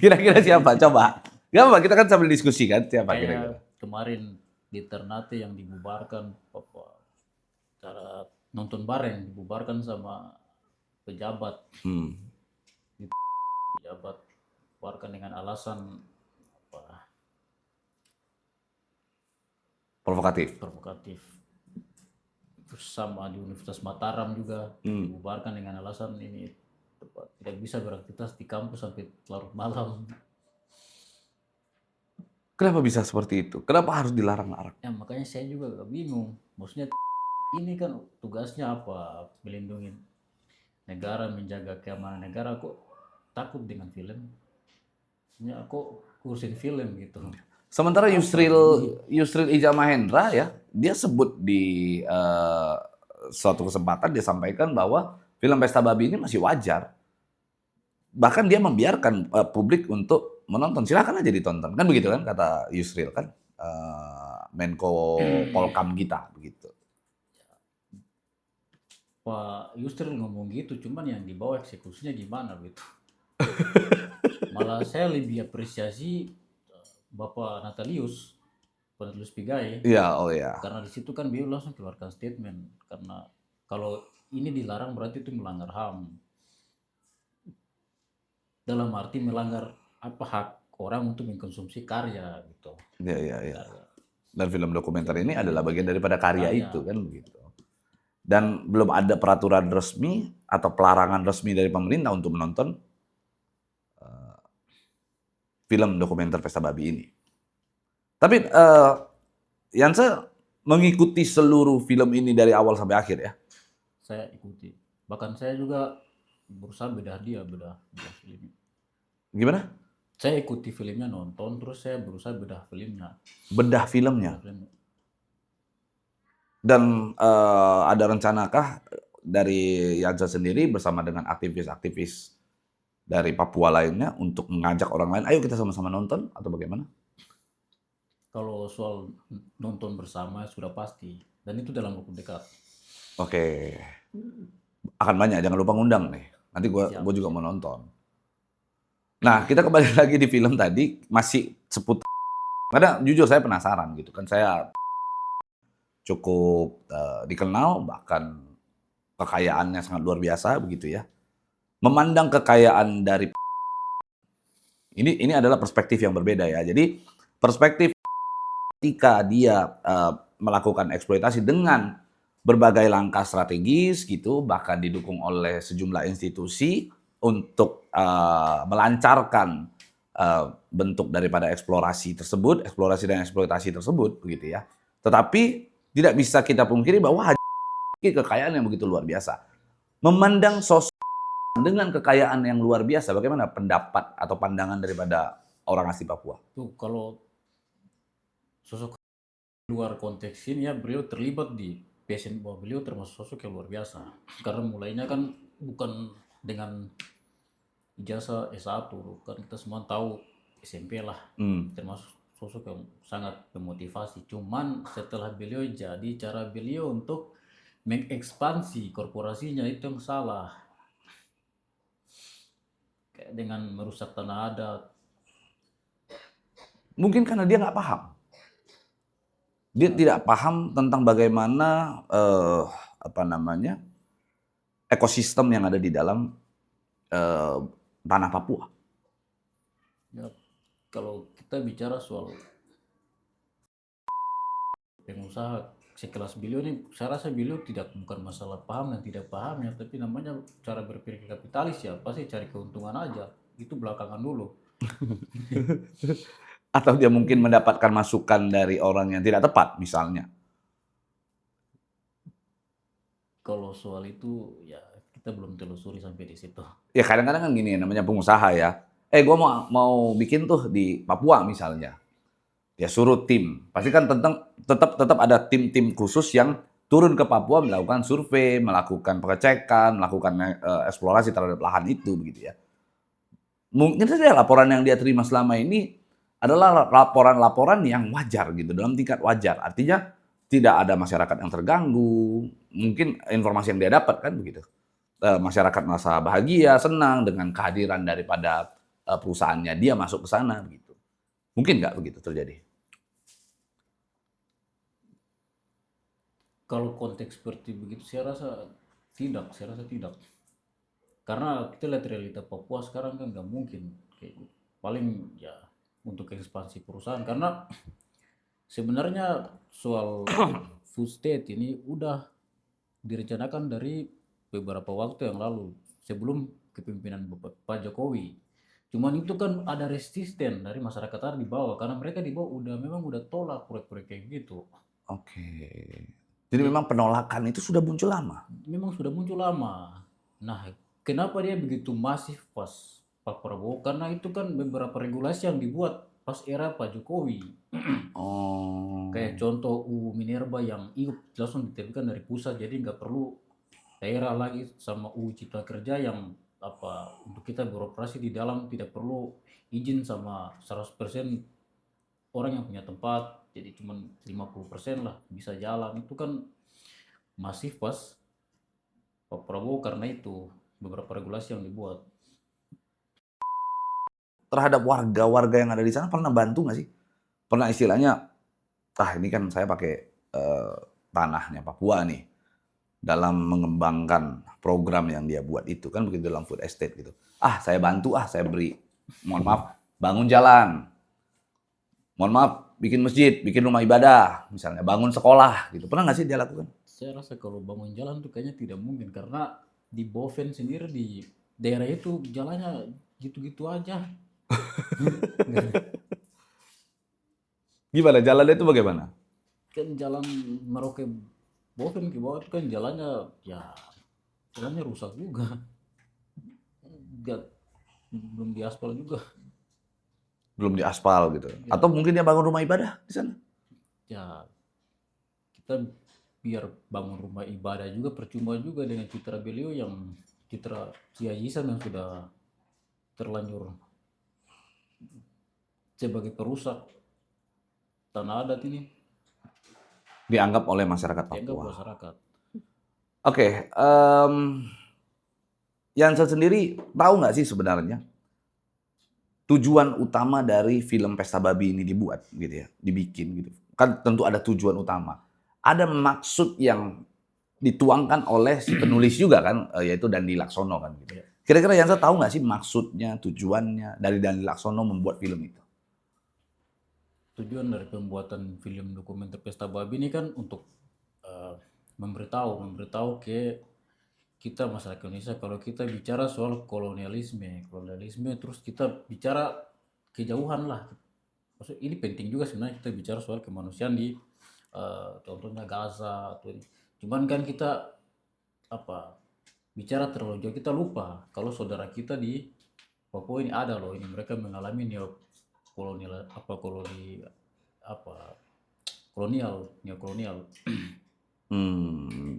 Kira-kira siapa? Coba. Gak apa, kita kan sambil diskusi kan siapa kira-kira. Kayak kemarin di Ternate yang dibubarkan, cara nonton bareng dibubarkan sama pejabat. Pejabat dibubarkan dengan alasan Provokatif. Terus sama di Universitas Mataram juga dibubarkan dengan alasan ini tidak bisa beraktivitas di kampus sampai larut malam. Kenapa bisa seperti itu? Kenapa harus dilarang-larang? Ya makanya saya juga agak bingung. Maksudnya ini kan tugasnya apa? Melindungi negara, menjaga keamanan negara. Kok takut dengan film? Maksudnya kok urusin film gitu. Sementara Yusril Ija Mahendra ya, dia sebut di suatu kesempatan dia sampaikan bahwa film Pesta Babi ini masih wajar. Bahkan dia membiarkan publik untuk menonton. Silakan aja ditonton. Kan begitu kan kata Yusril kan, Menko Polkam kita begitu. Pak Yusril ngomong gitu, cuman yang dibawa eksekusinya gimana gitu. Malah saya lebih apresiasi Bapak Natalius Pigai. Iya, oh ya. Karena di situ kan beliau langsung keluarkan statement. Karena kalau ini dilarang berarti itu melanggar HAM. Dalam arti melanggar hak orang untuk mengkonsumsi karya gitu. Iya. Dan film dokumenter ini adalah bagian daripada karya itu kan begitu. Dan belum ada peraturan resmi atau pelarangan resmi dari pemerintah untuk menonton film dokumenter Pesta Babi ini. Tapi Yance mengikuti seluruh film ini dari awal sampai akhir ya? Saya ikuti. Bahkan saya juga berusaha bedah film. Gimana? Saya ikuti filmnya, nonton, terus saya berusaha bedah filmnya. Bedah filmnya. Bedah filmnya. Dan ada rencanakah dari Yansa sendiri bersama dengan aktivis-aktivis dari Papua lainnya untuk mengajak orang lain, ayo kita sama-sama nonton atau bagaimana? Kalau soal nonton bersama sudah pasti, dan itu dalam waktu dekat. Oke, akan banyak, jangan lupa ngundang nih. Nanti Siap, gua juga siap. mau nonton. Nah, kita kembali lagi di film tadi, masih seputar. Karena jujur saya penasaran gitu kan, saya cukup dikenal, bahkan kekayaannya sangat luar biasa begitu ya. Memandang kekayaan dari ini adalah perspektif yang berbeda ya. Jadi perspektif ketika dia melakukan eksploitasi dengan berbagai langkah strategis gitu, bahkan didukung oleh sejumlah institusi untuk melancarkan bentuk daripada eksplorasi tersebut, eksplorasi dan eksploitasi tersebut begitu ya. Tetapi tidak bisa kita pungkiri bahwa kekayaan yang begitu luar biasa. Memandang sosok dengan kekayaan yang luar biasa, bagaimana pendapat atau pandangan daripada orang asli Papua? Tuh kalau sosok luar konteks ini ya, beliau terlibat di passion, bahwa beliau termasuk sosok yang luar biasa. Karena mulainya kan bukan dengan ijazah S1, kan kita semua tahu SMP lah, termasuk sosok yang sangat memotivasi. Cuman setelah beliau jadi, cara beliau untuk mengekspansi korporasinya itu yang salah. Kayak dengan merusak tanah adat. Mungkin karena dia nggak paham. Dia tidak paham tentang bagaimana ekosistem yang ada di dalam tanah Papua. Ya, kalau kita bicara soal pengusaha sekelas beliau ini, saya rasa beliau bukan masalah paham dan tidak pahamnya, tapi namanya cara berpikir kapitalis ya, pasti cari keuntungan aja. Itu belakangan dulu. Atau dia mungkin mendapatkan masukan dari orang yang tidak tepat misalnya. Kalau soal itu ya kita belum telusuri sampai di situ. Ya kadang-kadang kan gini namanya pengusaha ya. Gua mau bikin tuh di Papua misalnya. Dia suruh tim. Pasti kan tetap ada tim-tim khusus yang turun ke Papua melakukan survei, melakukan pengecekan, melakukan eksplorasi terhadap lahan itu begitu ya. Mungkin saja laporan yang dia terima selama ini adalah laporan-laporan yang wajar gitu, dalam tingkat wajar. Artinya tidak ada masyarakat yang terganggu, mungkin informasi yang dia dapat kan begitu. Masyarakat merasa bahagia, senang dengan kehadiran daripada perusahaannya dia masuk ke sana begitu. Mungkin nggak begitu terjadi? Kalau konteks seperti begitu saya rasa tidak. Karena kita lihat realita Papua sekarang kan nggak mungkin kayak gitu. Paling ya untuk ekspansi perusahaan, karena sebenarnya soal food state ini udah direncanakan dari beberapa waktu yang lalu sebelum kepemimpinan Pak Jokowi. Cuman itu kan ada resisten dari masyarakat ada di bawah, karena mereka di bawah memang udah tolak proyek-proyek kayak gitu. Oke. Jadi memang penolakan itu sudah muncul lama. Memang sudah muncul lama. Nah, kenapa dia begitu masif pas Pak Prabowo? Karena itu kan beberapa regulasi yang dibuat pas era Pak Jokowi. Oh. Kayak contoh UU Minerba yang langsung diterbitkan dari pusat, jadi nggak perlu daerah lagi, sama UU Cipta Kerja yang untuk kita beroperasi di dalam tidak perlu izin sama 100% orang yang punya tempat, jadi cuma 50% lah bisa jalan. Itu kan masif pas Pak Prabowo, karena itu beberapa regulasi yang dibuat. Terhadap warga-warga yang ada di sana pernah bantu nggak sih? Pernah istilahnya, ini kan saya pakai tanahnya Papua nih dalam mengembangkan program yang dia buat itu kan begitu dalam food estate gitu. Saya bantu, saya beri, mohon maaf, bangun jalan, mohon maaf, bikin masjid, bikin rumah ibadah, misalnya bangun sekolah gitu. Pernah nggak sih dia lakukan? Saya rasa kalau bangun jalan tuh kayaknya tidak mungkin, karena di Boven sendiri di daerah itu jalannya gitu-gitu aja. Gimana jalannya itu bagaimana? Kan jalan Merauke Boven ke bawah itu kan jalannya rusak juga. Nggak belum diaspal juga. Belum diaspal gitu. Ya, Atau mungkin dia bangun rumah ibadah di sana. ya kita biar bangun rumah ibadah juga percuma juga dengan citra beliau yang citra Cia Yisan yang sudah terlanjur sebagai perusak tanah adat ini Dianggap oleh masyarakat dianggap Papua. masyarakat. Oke, Yansa sendiri tahu nggak sih sebenarnya tujuan utama dari film Pesta Babi ini dibuat gitu ya, dibikin gitu. Kan tentu ada tujuan utama. Ada maksud yang dituangkan oleh si penulis juga kan, yaitu Dandi Laksono kan gitu. Ya. Kira-kira Yansa tahu nggak sih maksudnya, tujuannya dari Dandi Laksono membuat film itu? Tujuan dari pembuatan film dokumenter Pesta Babi ini kan untuk eh, memberitahu ke kita masyarakat Indonesia kalau kita bicara soal kolonialisme terus kita bicara kejauhan lah. Maksud ini penting juga sebenarnya kita bicara soal kemanusiaan di contohnya Gaza atau ini. Cuman kan kita apa bicara terlalu jauh kita lupa kalau saudara kita di Papua ini ada loh ini mereka mengalami neokolonial neokolonial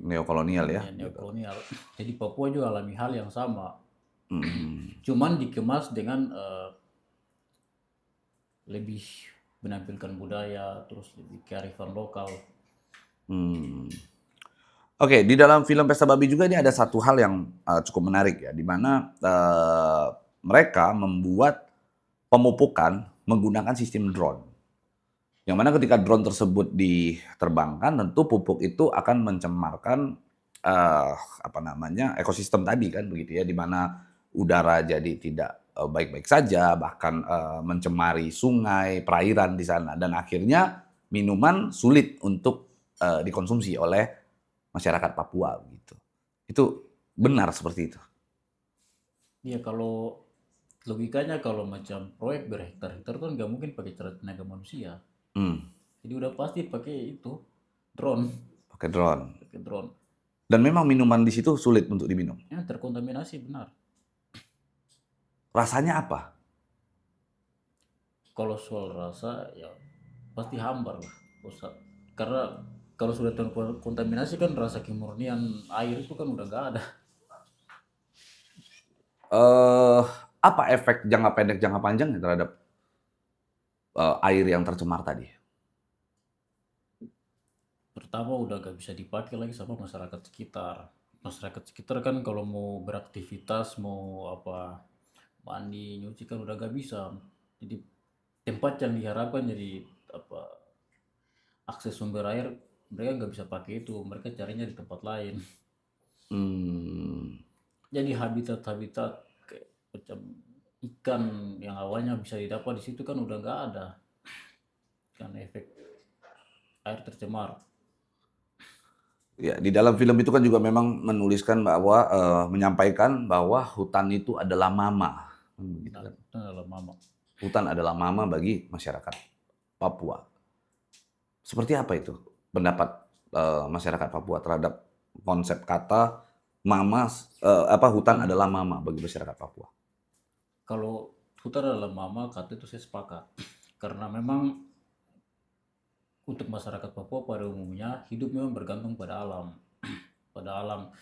Neokolonial ya. ya neokolonial. Jadi Papua juga alami hal yang sama. Hmm. Cuman dikemas dengan lebih menampilkan budaya terus lebih kearifan lokal. Hmm. Oke, di dalam film Pesta Babi juga ini ada satu hal yang cukup menarik ya, di mana mereka membuat pemupukan menggunakan sistem drone. Yang mana ketika drone tersebut diterbangkan, tentu pupuk itu akan mencemarkan ekosistem tadi kan begitu ya, di mana udara jadi tidak baik-baik saja, bahkan mencemari sungai, perairan di sana, dan akhirnya minuman sulit untuk dikonsumsi oleh masyarakat Papua gitu. Itu benar seperti itu. Iya kalau logikanya kalau macam proyek berhektar-hektar kan nggak mungkin pakai cara tenaga manusia. Jadi udah pasti pakai itu drone, Pakai drone. pakai drone. Dan memang minuman di situ sulit untuk diminum. Ya terkontaminasi benar. Rasanya apa? Kalau soal rasa ya pasti hambar lah. Karena kalau sudah terkontaminasi kan rasa kemurnian air itu kan udah nggak ada. Apa efek jangka pendek, jangka panjang terhadap air yang tercemar tadi? Pertama udah gak bisa dipakai lagi sama masyarakat sekitar. Masyarakat sekitar kan kalau mau beraktivitas mau apa mandi nyuci kan udah gak bisa. Jadi tempat yang diharapkan jadi apa akses sumber air mereka nggak bisa pakai itu, mereka carinya di tempat lain. Jadi habitat-habitat kayak macam ikan yang awalnya bisa didapat di situ kan udah nggak ada karena efek air tercemar. Ya, di dalam film itu kan juga memang menuliskan bahwa menyampaikan bahwa hutan itu adalah mama. Begitu kan. Itu adalah mama. Hutan adalah mama bagi masyarakat Papua. Seperti apa itu pendapat masyarakat Papua terhadap konsep kata mama, hutan adalah mama bagi masyarakat Papua? Kalau hutan adalah mama, kata itu saya sepakat. Karena memang untuk masyarakat Papua pada umumnya hidup memang bergantung pada alam. Pada alam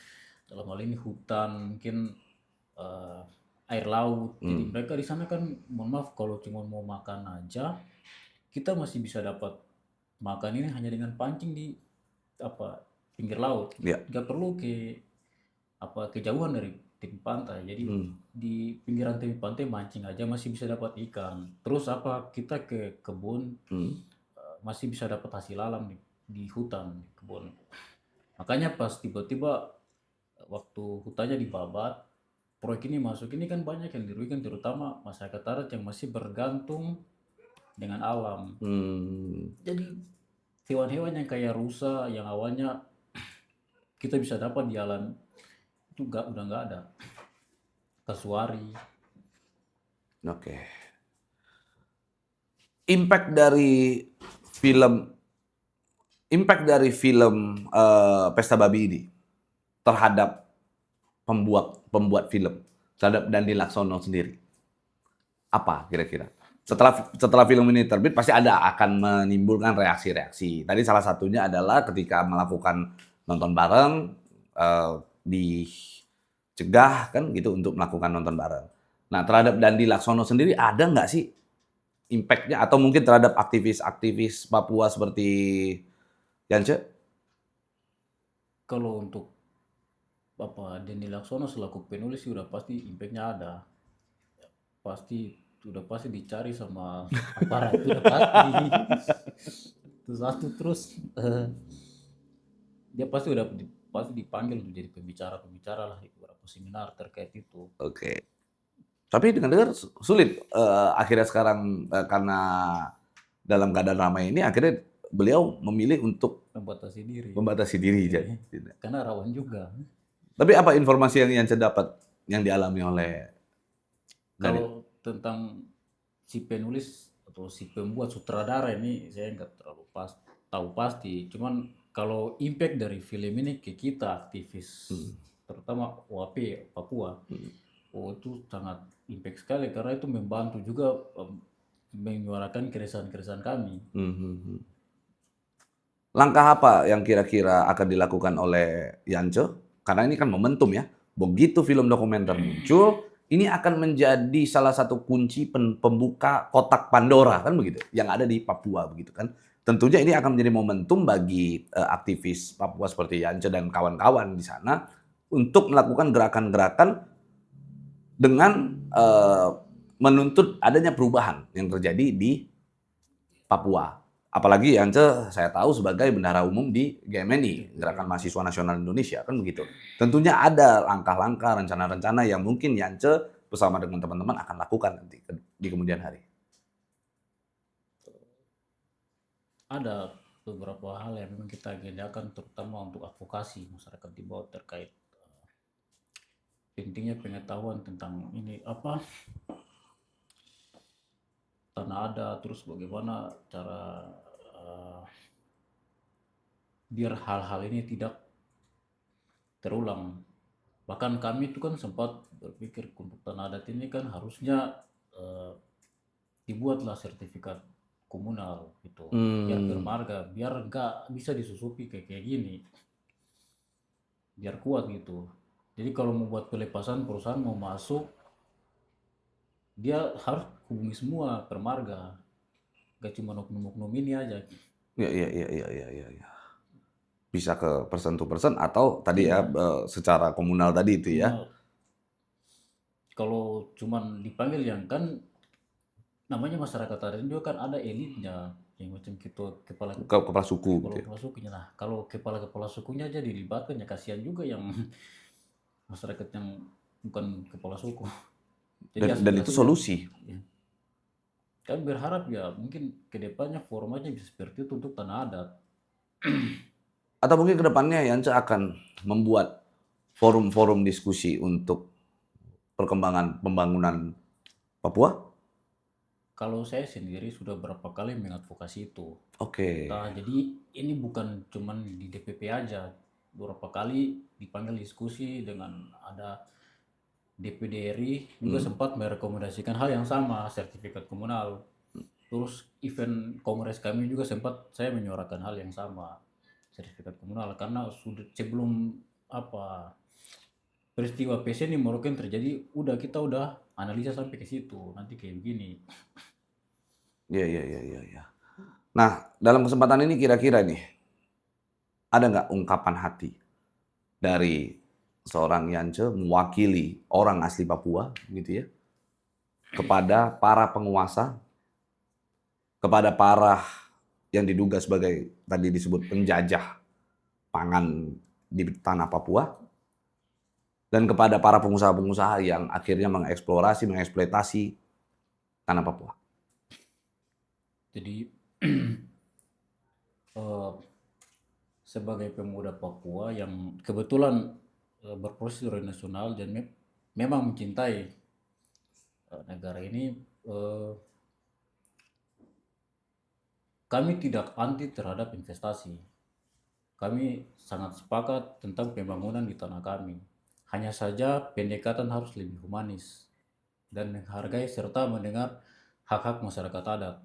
dalam hal ini hutan, mungkin air laut. Jadi mereka di sana kan, mohon maaf kalau cuma mau makan aja, kita masih bisa dapat makan ini hanya dengan pancing di apa pinggir laut. Ya. Nggak perlu kejauhan dari tepi pantai. Jadi di pinggiran tepi pantai mancing aja masih bisa dapat ikan. Terus kita ke kebun masih bisa dapat hasil alam di hutan, di kebun. Makanya pas tiba-tiba waktu hutannya dibabat, proyek ini masuk ini kan banyak yang dirugikan, terutama masyarakat adat yang masih bergantung dengan alam. Jadi hewan-hewan yang kayak rusa yang awalnya kita bisa dapat di alam itu udah nggak ada. Kasuari. Oke. Impact dari film Pesta Babi ini terhadap pembuat film, terhadap Dandi Laksono sendiri. Apa kira-kira? Setelah film ini terbit pasti akan menimbulkan reaksi-reaksi. Tadi salah satunya adalah ketika melakukan nonton bareng, dicegah kan gitu untuk melakukan nonton bareng. Nah, terhadap Dandi Laksono sendiri ada nggak sih impact-nya atau mungkin terhadap aktivis-aktivis Papua seperti Yance? Kalau untuk Denny Laksono selaku penulis sudah pasti impact-nya ada. Pasti sudah pasti dicari sama aparat, sudah pasti. Itu satu terus dia pasti dipanggil untuk jadi pembicara lah di beberapa seminar terkait itu. Oke. Tapi dengar-dengar sulit akhirnya sekarang karena dalam keadaan ramai ini akhirnya beliau memilih untuk Membatasi diri. membatasi diri. Iya. Jadi. Karena rawan juga. Tapi apa informasi yang Yance dapat yang dialami oleh Dani? Kalau tentang si penulis atau si pembuat sutradara ini saya nggak terlalu tahu pasti. Cuman kalau impact dari film ini ke kita aktivis, terutama WAP Papua, itu sangat impact sekali karena itu membantu juga menyuarakan keresahan-keresahan kami. Langkah apa yang kira-kira akan dilakukan oleh Yance? Karena ini kan momentum ya. Begitu film dokumenter muncul, ini akan menjadi salah satu kunci pembuka kotak Pandora kan begitu, yang ada di Papua begitu kan. Tentunya ini akan menjadi momentum bagi aktivis Papua seperti Yance dan kawan-kawan di sana untuk melakukan gerakan-gerakan dengan menuntut adanya perubahan yang terjadi di Papua. Apalagi Yance saya tahu sebagai bendahara umum di GMNI, Gerakan Mahasiswa Nasional Indonesia, kan begitu. Tentunya ada langkah-langkah, rencana-rencana yang mungkin Yance bersama dengan teman-teman akan lakukan nanti di kemudian hari. Ada beberapa hal yang memang kita agendakan terutama untuk advokasi masyarakat di bawah terkait pentingnya pengetahuan tentang ini tanah ada, terus bagaimana cara biar hal-hal ini tidak terulang. Bahkan kami itu kan sempat berpikir untuk tanah adat ini kan harusnya dibuatlah sertifikat komunal gitu, biar bermarga, biar nggak bisa disusupi kayak gini, biar kuat gitu. Jadi kalau mau buat pelepasan perusahaan mau masuk, dia harus hubungi semua permarga, gak cuma oknum-oknum ini aja. Iya. Bisa ke person to person atau tadi ya secara komunal tadi itu ya. Kalau cuman dipanggil yang kan namanya masyarakat adat juga kan ada elitnya yang macam gitu Kepala suku gitu ya. kepala sukunya. Nah kalau kepala sukunya aja dilibatkan ya kasihan juga yang masyarakat yang bukan kepala suku. Jadi Dan itu solusi. Ya. Kami berharap ya mungkin kedepannya formatnya bisa seperti itu untuk tanah adat. Atau mungkin kedepannya Yance akan membuat forum-forum diskusi untuk perkembangan pembangunan Papua? Kalau saya sendiri sudah berapa kali mengadvokasi itu. Oke. Nah, jadi ini bukan cuman di DPP aja. Beberapa kali dipanggil diskusi dengan ada DPD RI juga sempat merekomendasikan hal yang sama, sertifikat komunal. Terus event kongres kami juga sempat saya menyuarakan hal yang sama, sertifikat komunal karena sudah sebelum peristiwa PSN di Moroken terjadi kita udah analisa sampai ke situ nanti kayak begini. Iya. Nah, dalam kesempatan ini kira-kira nih, ada nggak ungkapan hati dari seorang Yance mewakili orang asli Papua gitu ya, kepada para penguasa, kepada para yang diduga sebagai tadi disebut penjajah pangan di tanah Papua, dan kepada para pengusaha-pengusaha yang akhirnya mengeksploitasi tanah Papua. Jadi sebagai pemuda Papua yang kebetulan berproses nasional dan memang mencintai negara ini, kami tidak anti terhadap investasi. Kami sangat sepakat tentang pembangunan di tanah kami. Hanya saja pendekatan harus lebih humanis. dan menghargai serta mendengar hak-hak masyarakat adat.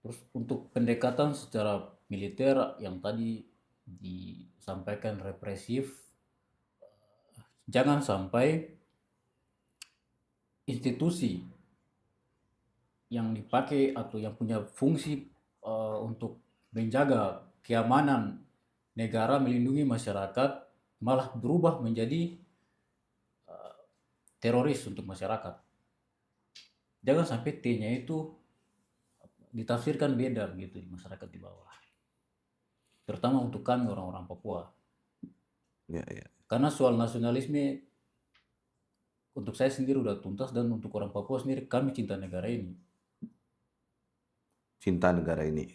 Terus untuk pendekatan secara militer yang tadi disampaikan represif, jangan sampai institusi yang dipakai atau yang punya fungsi untuk menjaga keamanan negara, melindungi masyarakat, malah berubah menjadi teroris untuk masyarakat. Jangan sampai T-nya itu ditafsirkan beda begitu di masyarakat di bawah. Terutama untuk kami orang-orang Papua. Ya, ya. Karena soal nasionalisme untuk saya sendiri udah tuntas, dan untuk orang Papua sendiri kami cinta negara ini. Cinta negara ini.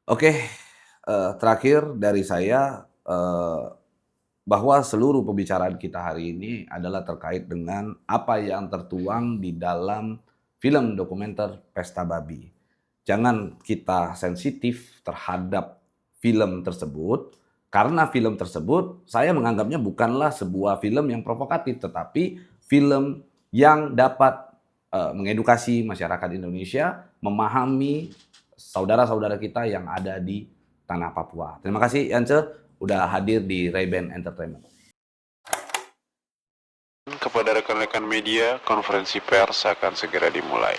Oke, terakhir dari saya, bahwa seluruh pembicaraan kita hari ini adalah terkait dengan apa yang tertuang di dalam film dokumenter Pesta Babi. Jangan kita sensitif terhadap film tersebut, karena film tersebut saya menganggapnya bukanlah sebuah film yang provokatif, tetapi film yang dapat mengedukasi masyarakat Indonesia, memahami saudara-saudara kita yang ada di tanah Papua. Terima kasih Yance udah hadir di Ray-Ban Entertainment. Kepada rekan-rekan media, konferensi pers akan segera dimulai.